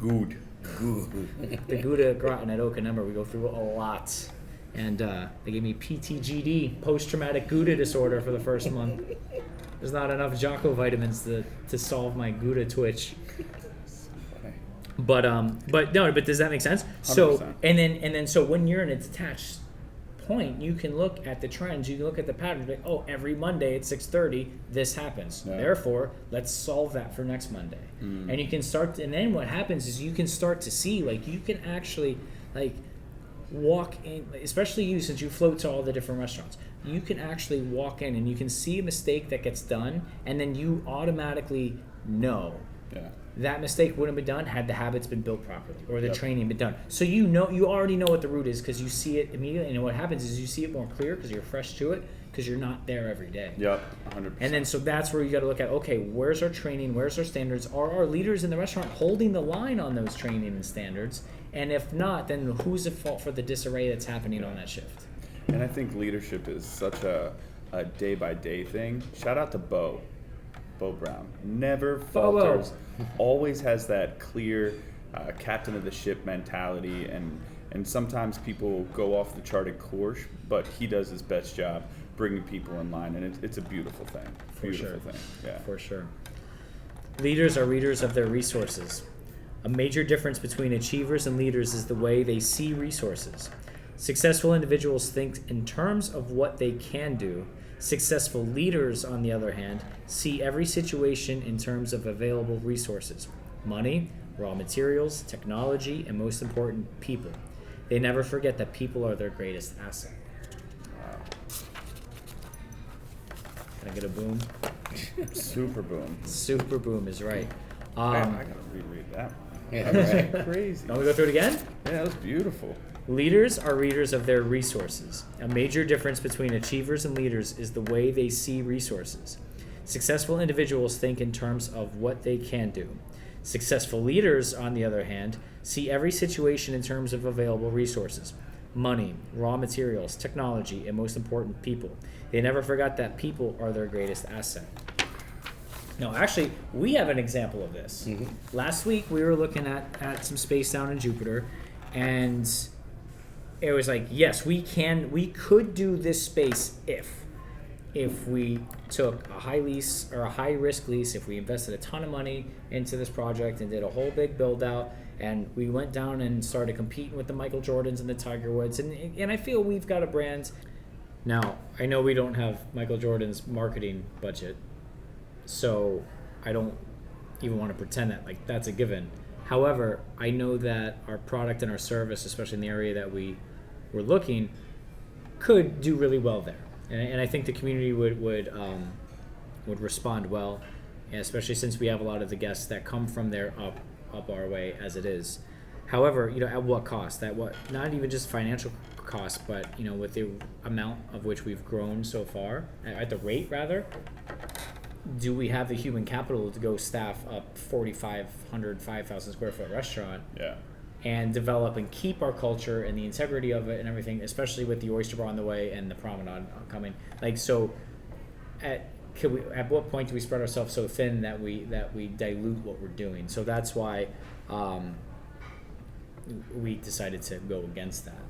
Good. The Gouda gratin at Okanumber, we go through a lot. And they gave me PTGD, post-traumatic Gouda disorder, for the first month. There's not enough Jocko vitamins to solve my Gouda twitch. But does that make sense? 100%. So and then so when you're in a detached point, you can look at the trends, you can look at the patterns, like, oh, every Monday at 6:30 this happens. Yeah. Therefore, let's solve that for next Monday. And you can start and then what happens is you can start to see, like, you can actually like walk in, especially you, since you float to all the different restaurants, you can actually walk in and you can see a mistake that gets done, and then you automatically know that mistake wouldn't have been done had the habits been built properly or the training been done. So you already know what the route is because you see it immediately, and what happens is you see it more clear because you're fresh to it because you're not there every day. Yep, 100%. And then so that's where you got to look at, okay, where's our training, where's our standards, are our leaders in the restaurant holding the line on those training and standards? And if not, then who's at fault for the disarray that's happening on that shift? And I think leadership is such a day-by-day thing. Shout out to Bo Brown. Never falters. Always has that clear captain of the ship mentality. And sometimes people go off the charted course, but he does his best job bringing people in line. And it's a beautiful thing. Beautiful thing. Yeah. For sure. Leaders are readers of their resources. A major difference between achievers and leaders is the way they see resources. Successful individuals think in terms of what they can do. Successful leaders, on the other hand, see every situation in terms of available resources: money, raw materials, technology, and most important, people. They never forget that people are their greatest asset. Wow. Can I get a boom? Super boom. Super boom is right. Man, I gotta reread that one. Yeah, That was right. crazy. Want me to go through it again? Yeah, that was beautiful. Leaders are readers of their resources. A major difference between achievers and leaders is the way they see resources. Successful individuals think in terms of what they can do. Successful leaders, on the other hand, see every situation in terms of available resources: money, raw materials, technology, and most important, people. They never forgot that people are their greatest asset. No, actually, we have an example of this. Last week, we were looking at some space down in Jupiter, and it was like, yes, we could do this space if we took a high lease or a high risk lease, if we invested a ton of money into this project and did a whole big build out, and we went down and started competing with the Michael Jordans and the Tiger Woods, and I feel we've got a brand. Now, I know we don't have Michael Jordan's marketing budget, so I don't even want to pretend that like that's a given. However, I know that our product and our service, especially in the area that we were looking, could do really well there, and I think the community would respond well, and especially since we have a lot of the guests that come from there up our way as it is. However, at what cost? At what, not even just financial cost, but with the amount of which we've grown so far, at the rate rather. Do we have the human capital to go staff up 4,500, 5,000 square foot restaurant? Yeah. And develop and keep our culture and the integrity of it and everything, especially with the Oyster Bar on the way and the promenade coming. Like, so at what point do we spread ourselves so thin that we dilute what we're doing? So that's why we decided to go against that.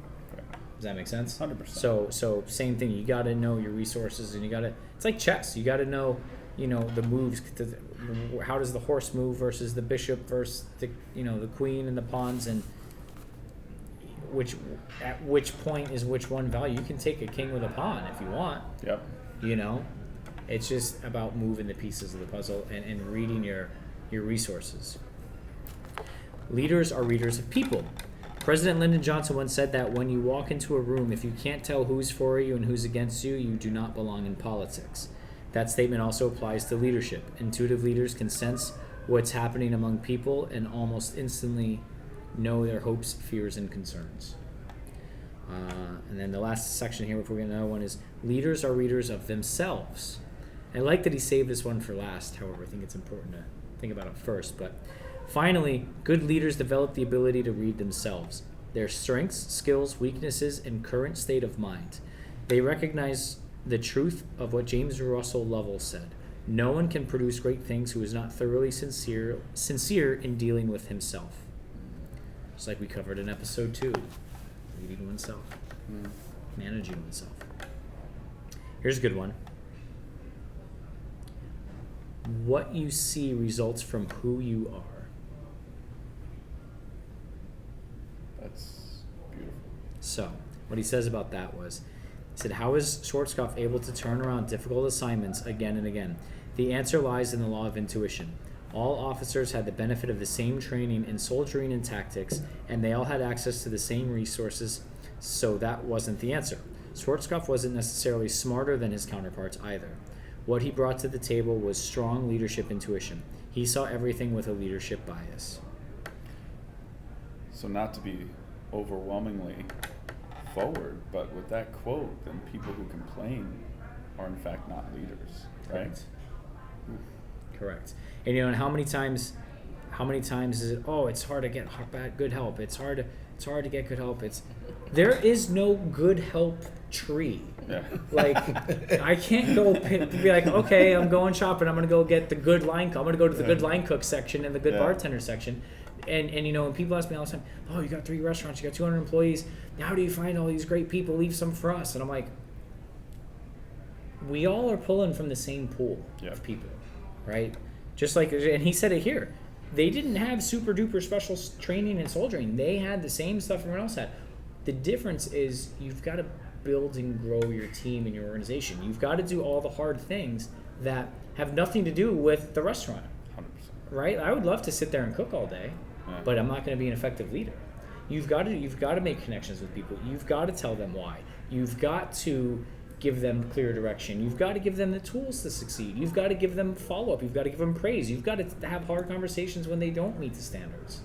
Does that make sense? 100%. So same thing. You got to know your resources, and it's like chess. You got to know, the moves. How does the horse move versus the bishop versus the queen and the pawns, and at which point is which one value? You can take a king with a pawn if you want. Yep. It's just about moving the pieces of the puzzle and reading your your resources. Leaders are readers of people. President Lyndon Johnson once said that when you walk into a room, if you can't tell who's for you and who's against you, you do not belong in politics. That statement also applies to leadership. Intuitive leaders can sense what's happening among people and almost instantly know their hopes, fears, and concerns. And then the last section here before we get to another one is leaders are readers of themselves. I like that he saved this one for last. However, I think it's important to think about it first. But finally, good leaders develop the ability to read themselves, their strengths, skills, weaknesses, and current state of mind. They recognize the truth of what James Russell Lovell said. No one can produce great things who is not thoroughly sincere in dealing with himself. Just like we covered in episode 2, leading oneself, managing oneself. Here's a good one. What you see results from who you are. That's beautiful. So, what he says about that was, he said, how is Schwarzkopf able to turn around difficult assignments again and again? The answer lies in the law of intuition. All officers had the benefit of the same training in soldiering and tactics, and they all had access to the same resources, so that wasn't the answer. Schwarzkopf wasn't necessarily smarter than his counterparts either. What he brought to the table was strong leadership intuition. He saw everything with a leadership bias. So not to be overwhelmingly forward, but with that quote, then people who complain are in fact not leaders, right? Correct. And and how many times is it? Oh, it's hard to get good help. It's hard to get good help. There is no good help tree. Yeah. Like I can't go be like, okay, I'm going shopping. I'm gonna go get the good line. I'm gonna go to the good line cook section and the good bartender section. And when people ask me all the time, oh, you got 3 restaurants, you got 200 employees. How do you find all these great people? Leave some for us. And I'm like, we all are pulling from the same pool of people, right? Just like, and he said it here, they didn't have super duper special training and soldiering. They had the same stuff everyone else had. The difference is you've got to build and grow your team and your organization. You've got to do all the hard things that have nothing to do with the restaurant, 100%. right? I would love to sit there and cook all day, but I'm not going to be an effective leader. You've got to make connections with people. You've got to tell them why. You've got to give them clear direction. You've got to give them the tools to succeed. You've got to give them follow-up. You've got to give them praise. You've got to have hard conversations when they don't meet the standards.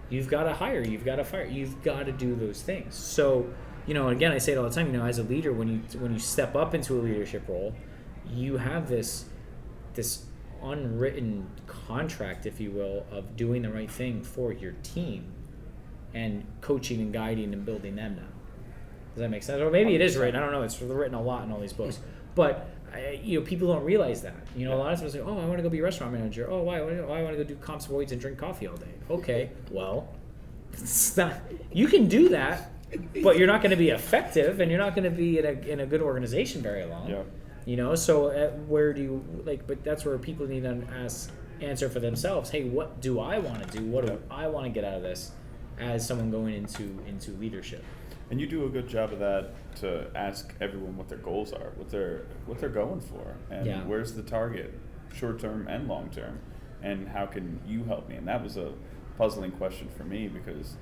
You've got to hire. You've got to fire. You've got to do those things. So, again, I say it all the time, as a leader, when you step up into a leadership role, you have this unwritten contract, if you will, of doing the right thing for your team and coaching and guiding and building them now. Does that make sense? Or maybe it is written. I don't know. It's written a lot in all these books. But, people don't realize that. A lot of people say, oh, I want to go be a restaurant manager. Oh, why? I want to go do comps voids and drink coffee all day. Okay, well, it's not, you can do that, but you're not going to be effective, and you're not going to be in a good organization very long. Yeah. So where do you, but that's where people need to answer for themselves. Hey, what do I want to do? What do I want to get out of this as someone going into leadership? And you do a good job of that to ask everyone what their goals are, what they're going for, and where's the target, short term and long term, and how can you help me? And that was a puzzling question for me, because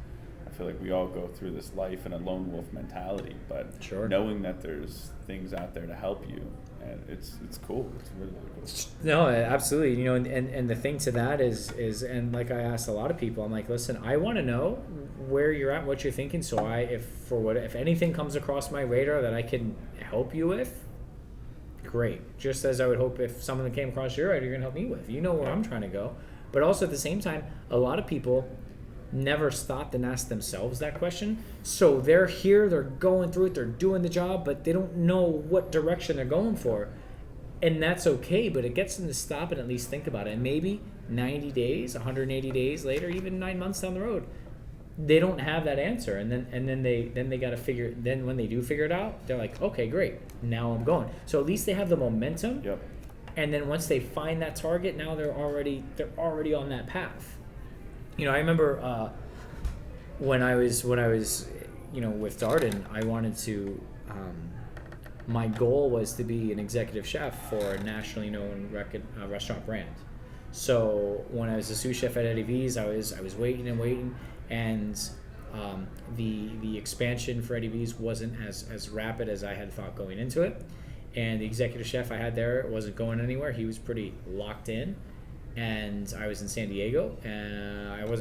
I feel like we all go through this life in a lone wolf mentality, but knowing that there's things out there to help you, and it's cool. It's really, really cool. No, absolutely. And the thing to that is and like I asked a lot of people, I'm like, listen, I want to know where you're at, what you're thinking, so if anything comes across my radar that I can help you with, great. Just as I would hope if something came across your radar, you're gonna help me with. You know where I'm trying to go. But also at the same time, a lot of people never stopped and asked themselves that question. So they're here, they're going through it, they're doing the job, but they don't know what direction they're going for. And that's okay, but it gets them to stop and at least think about it. And maybe 90 days, 180 days later, even 9 months down the road, they don't have that answer. And then they got to figure. Then when they do figure it out, they're like, okay, great, now I'm going. So at least they have the momentum. Yep. And then once they find that target, now they're already on that path. I remember when I was with Darden, I wanted to. My goal was to be an executive chef for a nationally known restaurant brand. So when I was a sous chef at Eddie V's, I was waiting and waiting, and the expansion for Eddie V's wasn't as rapid as I had thought going into it. And the executive chef I had there wasn't going anywhere. He was pretty locked in. And I was in San Diego, and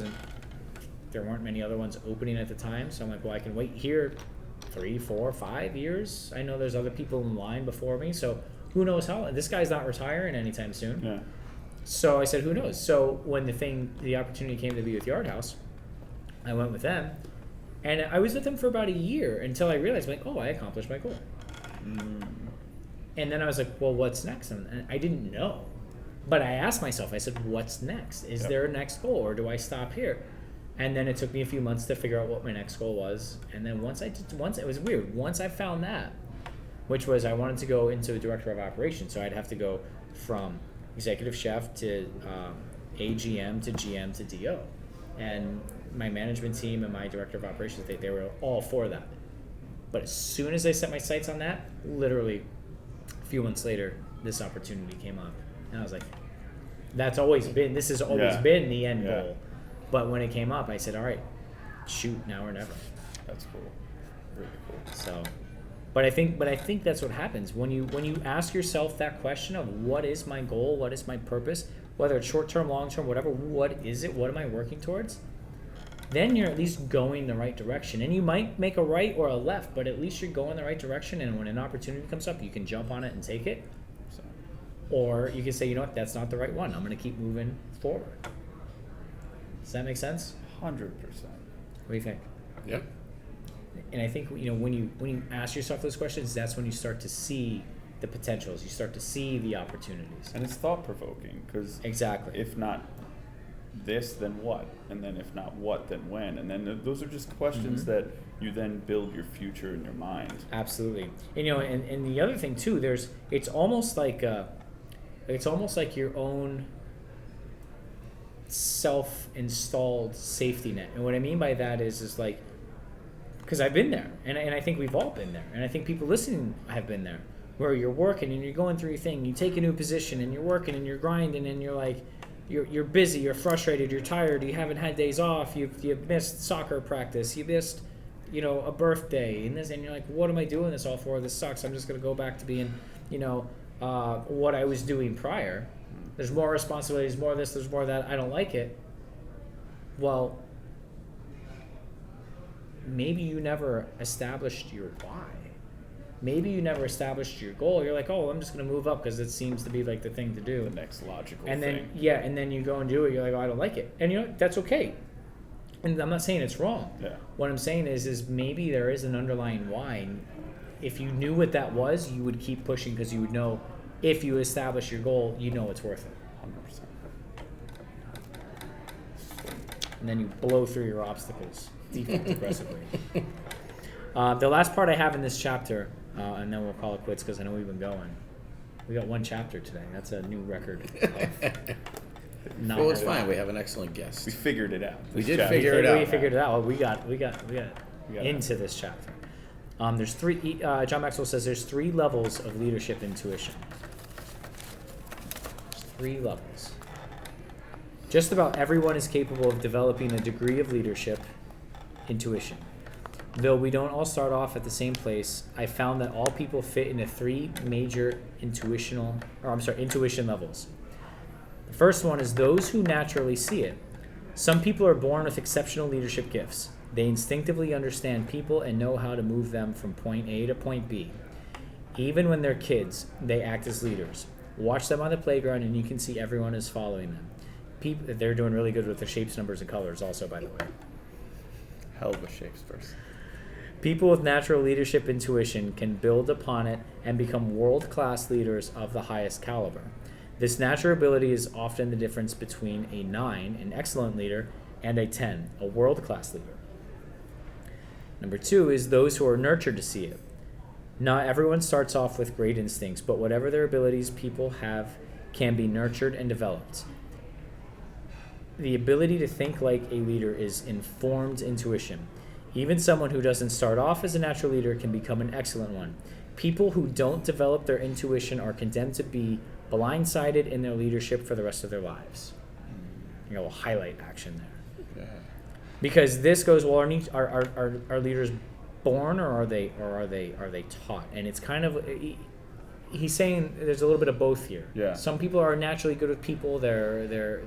there weren't many other ones opening at the time. So I'm like, well, I can wait here 3, 4, 5 years. I know there's other people in line before me. So who knows how? This guy's not retiring anytime soon. Yeah. So I said, who knows? So when the opportunity came to be with Yard House, I went with them. And I was with them for about a year until I realized, like, oh, I accomplished my goal. And then I was like, well, what's next? And I didn't know. But I asked myself, I said, what's next? Is there a next goal, or do I stop here? And then it took me a few months to figure out what my next goal was. And then once it was weird. Once I found that, which was I wanted to go into director of operations. So I'd have to go from executive chef to AGM to GM to DO. And my management team and my director of operations, they were all for that. But as soon as I set my sights on that, literally a few months later, this opportunity came up. And I was like, this has always been the end goal. But when it came up, I said, all right, shoot, now or never. That's cool. Really cool. So, but I think that's what happens when you ask yourself that question of what is my goal, what is my purpose, whether it's short term, long term, whatever. What is it? What am I working towards? Then you're at least going the right direction, and you might make a right or a left, but at least you're going the right direction. And when an opportunity comes up, you can jump on it and take it. Or you can say, you know what, that's not the right one. I'm going to keep moving forward. Does that make sense? 100%. What do you think? Yep. And I think, you know, when you ask yourself those questions, that's when you start to see the potentials. You start to see the opportunities. And it's thought-provoking, because Exactly. if not this, then what? And then if not what, then when? And then those are just questions that you then build your future in your mind. Absolutely. And, you know, and the other thing too, it's almost like your own self-installed safety net. And what I mean by that is like, because I've been there, and I think we've all been there, and I think people listening have been there, where you're working and you're going through your thing, you take a new position and you're working and you're grinding and you're like, you're busy, you're frustrated, you're tired, you haven't had days off, you've missed soccer practice, you missed, you know, a birthday, and you're like, what am I doing this all for? This sucks. I'm just gonna go back to being, you know, what I was doing prior. There's more responsibilities, more of this, there's more of that. I don't like it. Well, maybe you never established your why. Maybe you never established your goal. You're like, oh, I'm just going to move up because it seems to be like the thing to do. The next logical and thing. And then you go and do it. You're like, oh, I don't like it. And you know, that's okay. And I'm not saying it's wrong. Yeah. What I'm saying is maybe there is an underlying why. And if you knew what that was, you would keep pushing because you would know if you establish your goal, you know it's worth it. 100%. And then you blow through your obstacles, defense aggressively. The last part I have in this chapter, and then we'll call it quits because I know we've been going. We got one chapter today. That's a new record. Well, it's fine. We have an excellent guest. We figured it out. We did figure it out. We figured it out. Well, we got into this chapter. There's three. John Maxwell says there's 3 levels of leadership intuition. There's 3 levels. Just about everyone is capable of developing a degree of leadership intuition. Though we don't all start off at the same place, I found that all people fit into 3 major intuition levels. The first one is those who naturally see it. Some people are born with exceptional leadership gifts. They instinctively understand people and know how to move them from point A to point B. Even when they're kids, they act as leaders. Watch them on the playground and you can see everyone is following them. They're doing really good with the shapes, numbers, and colors also, by the way. Hell of a shapes first. People with natural leadership intuition can build upon it and become world-class leaders of the highest caliber. This natural ability is often the difference between a 9, an excellent leader, and a 10, a world-class leader. Number 2 is those who are nurtured to see it. Not everyone starts off with great instincts, but whatever their abilities people have can be nurtured and developed. The ability to think like a leader is informed intuition. Even someone who doesn't start off as a natural leader can become an excellent one. People who don't develop their intuition are condemned to be blindsided in their leadership for the rest of their lives. You know, highlight action there. Yeah. Because this goes, well, are leaders born or are they taught? And it's kind of, he's saying there's a little bit of both here. Yeah. Some people are naturally good with people. They're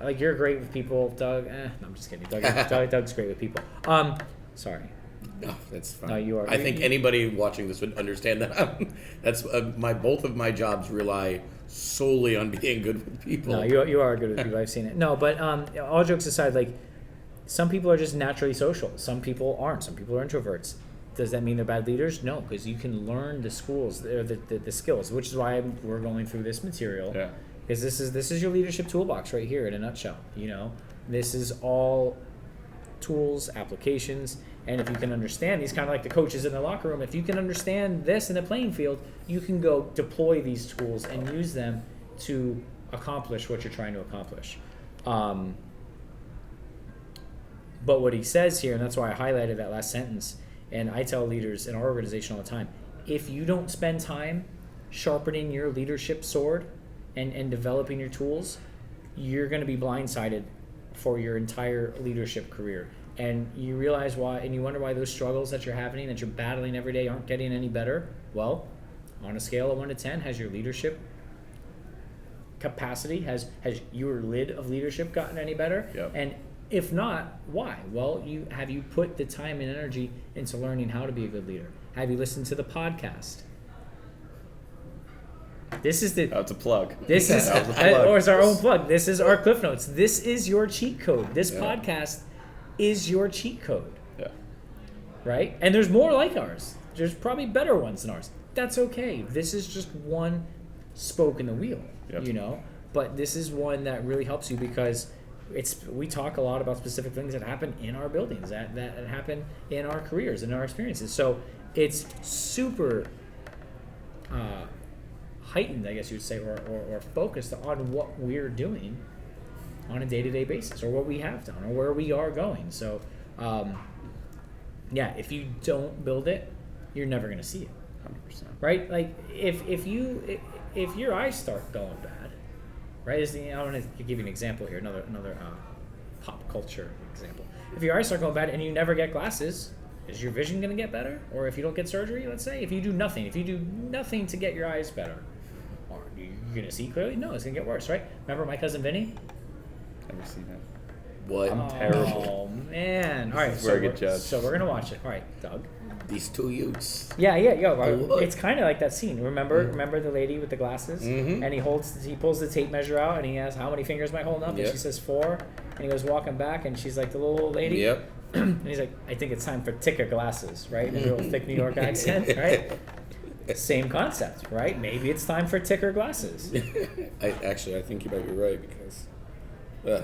like, you're great with people, Doug. No, I'm just kidding. Doug's great with people. Sorry. No, that's fine. No, you are. I think anybody watching this would understand that. That's both of my jobs rely solely on being good with people. No, you are good with people. I've seen it. No, but all jokes aside, like, some people are just naturally social. Some people aren't. Some people are introverts. Does that mean they're bad leaders? No, because you can learn the skills, which is why we're going through this material. Yeah. Because this is your leadership toolbox right here in a nutshell. You know, this is all tools, applications, and if you can understand these, kind of like the coaches in the locker room, if you can understand this in the playing field, you can go deploy these tools and use them to accomplish what you're trying to accomplish. But what he says here, and that's why I highlighted that last sentence, and I tell leaders in our organization all the time, if you don't spend time sharpening your leadership sword and developing your tools, you're going to be blindsided for your entire leadership career. And you realize why, and you wonder why those struggles that you're having, that you're battling every day, aren't getting any better. Well, on a scale of 1 to 10, has your leadership capacity, has your lid of leadership gotten any better? Yep. And if not, why? Well, have you put the time and energy into learning how to be a good leader? Have you listened to the podcast? This is the. That's a plug. This is, or it's our own plug. This is our Cliff Notes. This is your cheat code. This podcast is your cheat code. Yeah. Right? And there's more like ours. There's probably better ones than ours. That's okay. This is just one spoke in the wheel. Yep. You know. But this is one that really helps you because we talk a lot about specific things that happen in our buildings, that happen in our careers, in our experiences. So it's super heightened, I guess you would say, or focused on what we're doing on a day-to-day basis, or what we have done, or where we are going. So, if you don't build it, you're never going to see it. 100%. Right? Like if your eyes start going bad, right? I want to give you an example here, another pop culture example. If your eyes start going bad and you never get glasses, is your vision going to get better? Or if you don't get surgery, let's say, if you do nothing to get your eyes better, are you going to see clearly? No, it's going to get worse, right? Remember my cousin Vinny? Never seen it. What? I'm terrible. Oh, man. All right, This is where I get judged. So we're going to watch it. All right, Doug. These two youths. Yeah. look. It's kind of like that scene. Remember the lady with the glasses? Mm-hmm. And he pulls the tape measure out, and he asks, how many fingers am I holding up? Yep. And she says 4. And he goes walking back, and she's like, the little old lady. Yep. And he's like, I think it's time for thicker glasses, right? In a real thick New York accent, right? Same concept, right? Maybe it's time for thicker glasses. I think you might be right because I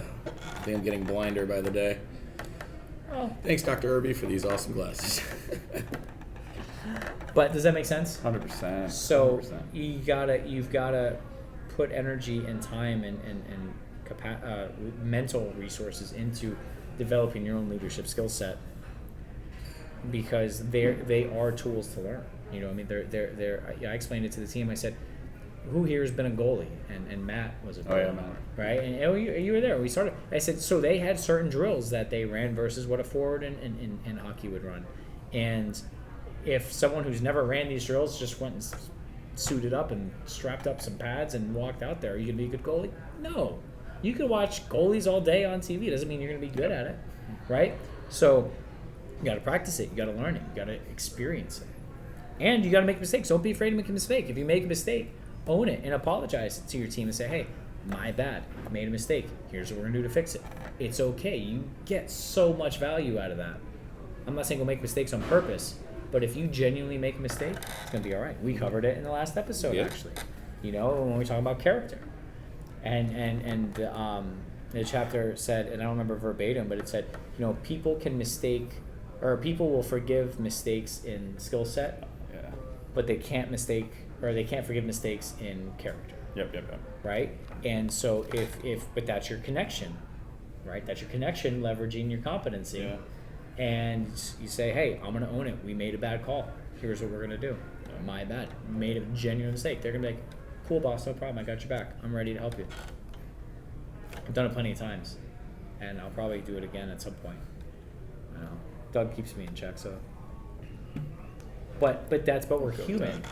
think I'm getting blinder by the day. Oh. Thanks, Dr. Irby, for these awesome glasses. But does that make sense? 100%. So 100%. you've gotta put energy and time and mental resources into developing your own leadership skill set, because they are tools to learn. You know, I mean, they're. I explained it to the team. I said, "Who here has been a goalie?" And Matt was a goalie. Oh yeah, Matt. Right, and you were there. We started. I said, so they had certain drills that they ran versus what a forward in hockey would run, and if someone who's never ran these drills just went and suited up and strapped up some pads and walked out there, are you gonna be a good goalie? No. You could watch goalies all day on TV. It doesn't mean you're gonna be good at it, right? So you got to practice it. You got to learn it. You got to experience it, and you got to make mistakes. Don't be afraid to make a mistake. If you make a mistake, own it and apologize to your team and say, "Hey, my bad. I made a mistake. Here's what we're gonna do to fix it." It's okay. You get so much value out of that. I'm not saying go make mistakes on purpose, but if you genuinely make a mistake, it's gonna be all right. We covered it in the last episode, actually. You know, when we talk about character, and the chapter said, and I don't remember verbatim, but it said, you know, people will forgive mistakes in skill set, but they can't forgive mistakes in character. Yep. Right? And so but that's your connection, right? That's your connection leveraging your competency. Yeah. And you say, hey, I'm going to own it. We made a bad call. Here's what we're going to do. my bad. Made a genuine mistake. They're going to be like, cool, boss, no problem. I got your back. I'm ready to help you. I've done it plenty of times, and I'll probably do it again at some point. I know. Doug keeps me in check, so. But we're human.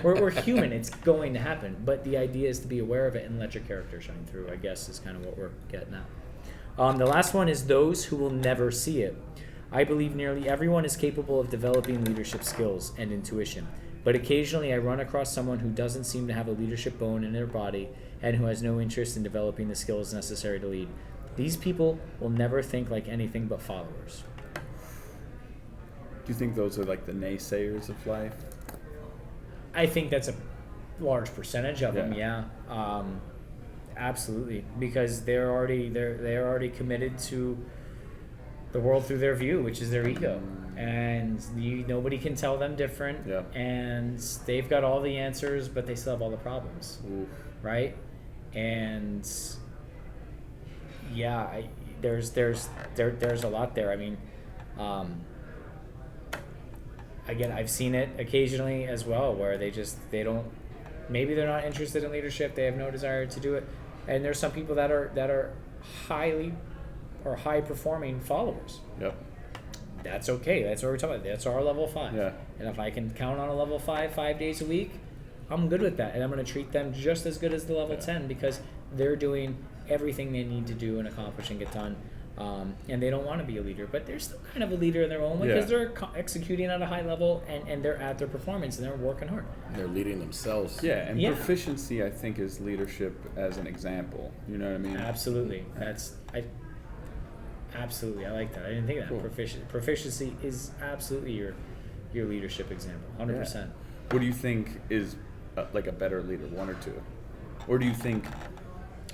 we're human. It's going to happen. But the idea is to be aware of it and let your character shine through, I guess, is kind of what we're getting at. The last one is those who will never see it. I believe nearly everyone is capable of developing leadership skills and intuition. But occasionally I run across someone who doesn't seem to have a leadership bone in their body and who has no interest in developing the skills necessary to lead. These people will never think like anything but followers. Do you think those are like the naysayers of life? I think that's a large percentage of them, yeah. Absolutely, because they're already committed to the world through their view, which is their ego, and nobody can tell them different. Yeah. And they've got all the answers, but they still have all the problems, right? And yeah, there's a lot there. I mean, again, I've seen it occasionally as well, where maybe they're not interested in leadership. They have no desire to do it. And there's some people that are high performing followers. Yep. That's okay. That's what we're talking about. That's our level 5. Yeah. And if I can count on a level 5 days a week, I'm good with that. And I'm going to treat them just as good as the level 10 because they're doing everything they need to do and accomplish and get done. And they don't want to be a leader, but they're still kind of a leader in their own way because they're executing at a high level and they're at their performance and they're working hard. They're leading themselves. Yeah, and proficiency, I think, is leadership as an example. You know what I mean? Absolutely. Absolutely. I like that. I didn't think of that. Cool. Proficiency is absolutely your leadership example. 100%. Yeah. What do you think is like a better leader, 1 or 2? Or do you think?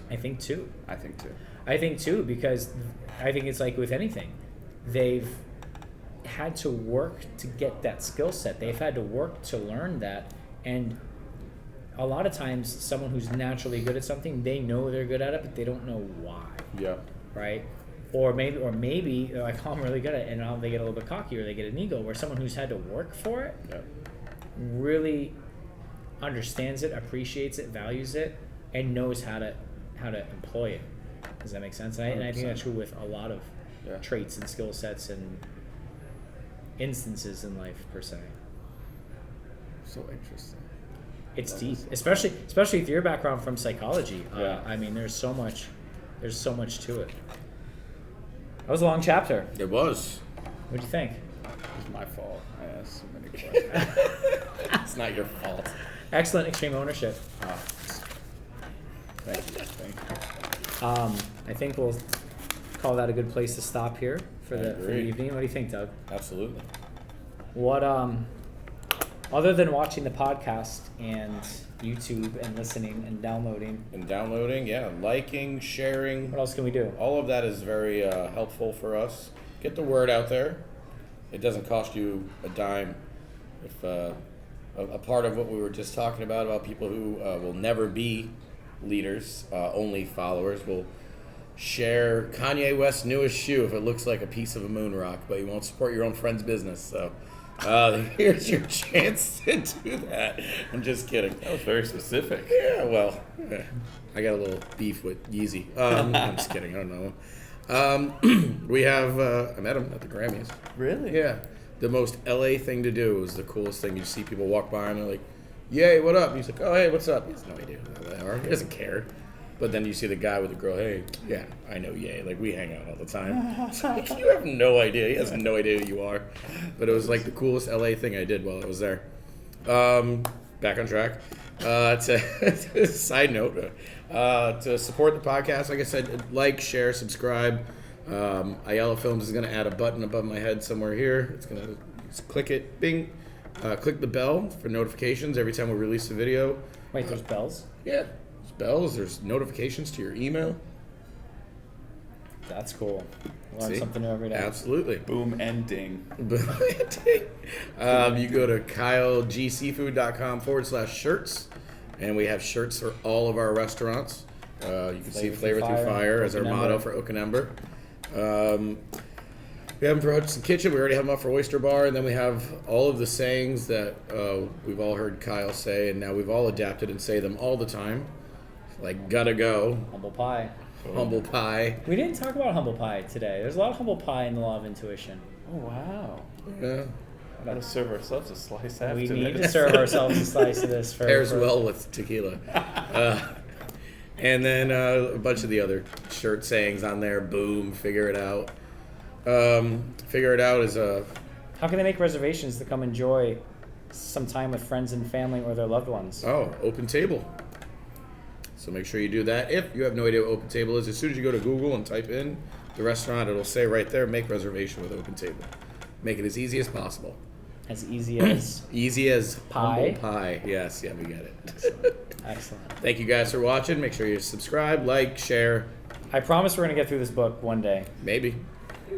I think 2. I think 2. I think 2 because I think it's like with anything. They've had to work to get that skill set. They've had to work to learn that. And a lot of times someone who's naturally good at something, they know they're good at it, but they don't know why. Yeah. Right? Or maybe they're like, oh, I'm really good at it, and now they get a little bit cocky or they get an ego, where someone who's had to work for it really understands it, appreciates it, values it, and knows how to employ it. Does that make sense? And I think that's true with a lot of traits and skill sets and instances in life, per se. So interesting. It's deep, especially with your background from psychology. I mean, there's so much to it. That was a long chapter. It was. What'd you think? It was my fault. I asked so many questions. It's not your fault. Excellent extreme ownership. Thank you. I think we'll call that a good place to stop here for the evening. What do you think, Doug? Absolutely. What other than watching the podcast and YouTube and listening and downloading, liking, sharing. what else can we do? All of that is very helpful for us. Get the word out there. It doesn't cost you a dime. If a part of what we were just talking about people who will never be leaders, only followers, will share Kanye West's newest shoe if it looks like a piece of a moon rock, but you won't support your own friend's business. So here's your chance to do that. I'm just kidding. That was very specific. Yeah, well, I got a little beef with Yeezy. I'm just kidding. I don't know. We have, I met him at the Grammys. Really? Yeah. The most LA thing to do is the coolest thing. You see people walk by and they're like, yay, what up? He's like, oh, hey, what's up? He has no idea who they are. He doesn't care. But then you see the guy with the girl, hey, yeah, I know Ye. Like, we hang out all the time. It's like, you have no idea. He has no idea who you are. But it was like the coolest LA thing I did while I was there. Back on track. Side note, to support the podcast, like I said, like, share, subscribe. Ayala Films is going to add a button above my head somewhere here. It's going to click it, bing. Click the bell for notifications every time we release a video. Wait, there's bells? Yeah. Bells, there's notifications to your email. That's cool. Learn something new every day. Absolutely. Boom and ding. Boom and ding. You go to kylegseafood.com/shirts, and we have shirts for all of our restaurants. You can see Flavor Through Fire as our motto for Oak and Ember. We have them for Hutchinson Kitchen. We already have them up for Oyster Bar. And then we have all of the sayings that we've all heard Kyle say, and now we've all adapted and say them all the time. Like, gotta go. Humble pie. Humble pie. We didn't talk about humble pie today. There's a lot of humble pie in the Law of Intuition. Oh, wow. Yeah. We gotta serve ourselves a slice after We need this. to serve ourselves a slice of this. Pairs well with tequila. And then a bunch of the other shirt sayings on there. Boom, figure it out. Figure it out is a... How can they make reservations to come enjoy some time with friends and family or their loved ones? Oh, Open Table. So make sure you do that. If you have no idea what Open Table is, as soon as you go to Google and type in the restaurant, it'll say right there, make reservation with Open Table. Make it as easy as possible. As easy as Easy as pie? humble pie. Yes, yeah, we get it. Excellent. Thank you guys for watching. Make sure you subscribe, like, share. I promise we're going to get through this book one day. Maybe.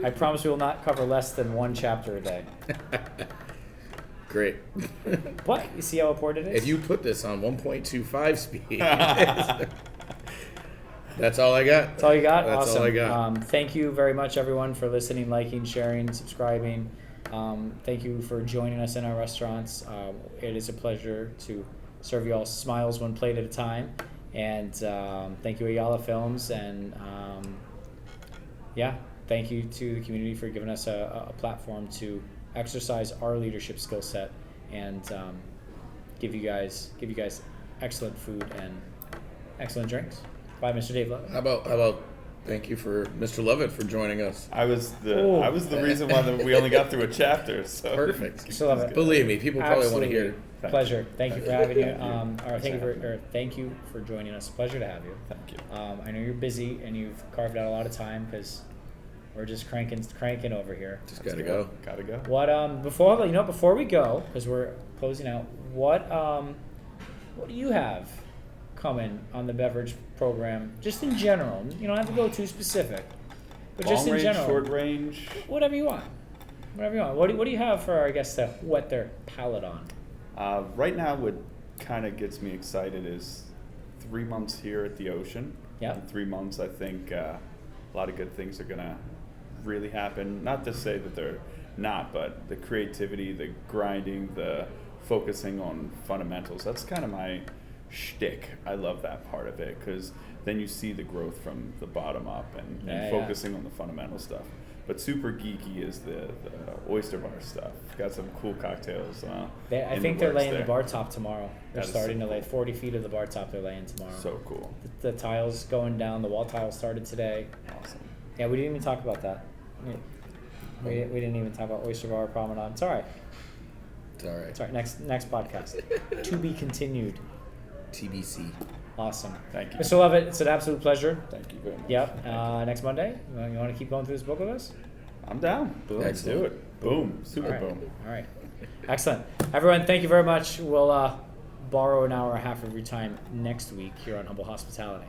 I promise we will not cover less than one chapter a day. Great. What? You see how important it is? If you put this on 1.25 speed, that's all I got. That's all you got? That's Awesome. all I got. Thank you very much, everyone, for listening, liking, sharing, subscribing. Thank you for joining us in our restaurants. It is a pleasure to serve you all smiles one plate at a time. And thank you, Ayala Films. And thank you to the community for giving us a platform to exercise our leadership skill set and give you guys excellent food and excellent drinks. Bye, Mr. Dave Lovett. How about thank you for Mr. Lovett for joining us. I was the reason why we only got through a chapter. So Perfect. Mr. Lovett. Believe me, people probably want to Absolutely. hear. Pleasure. Thank you for having you. Thank you for joining us. Pleasure to have you. Thank you. I know you're busy and you've carved out a lot of time because we're just cranking over here. Just gotta go. Gotta go. What before we go, because we're closing out, what do you have coming on the beverage program, just in general? You don't have to go too specific, but Long just in range, general, short range. whatever you want. What do you have for our guests to whet their palate on? Right now, what kind of gets me excited is 3 months here at the Ocean. Yeah. In 3 months, I think a lot of good things are gonna really happen. Not to say that they're not, but the creativity, the grinding, the focusing on fundamentals. That's kind of my shtick. I love that part of it because then you see the growth from the bottom up and focusing on the fundamental stuff. But super geeky is the Oyster Bar stuff. Got some cool cocktails. I think they're laying there. the bar top tomorrow. They're That is starting so to lay cool. 40 feet of the bar top. They're laying tomorrow. So cool. The tiles going down. The wall tile started today. Awesome. Yeah, we didn't even talk about that. We didn't even talk about Oyster Bar Promenade. It's all right. It's all right. It's all right. Next podcast. To be continued. TBC. Awesome. Thank you. Mr. Lovett, it's an absolute pleasure. Thank you very much. Yep. Next Monday, you want to keep going through this book with us? I'm down. Boom. Let's do it. Boom. Super All right. boom. All right. Excellent. Everyone, thank you very much. We'll borrow an hour and a half of your time next week here on Humble Hospitality.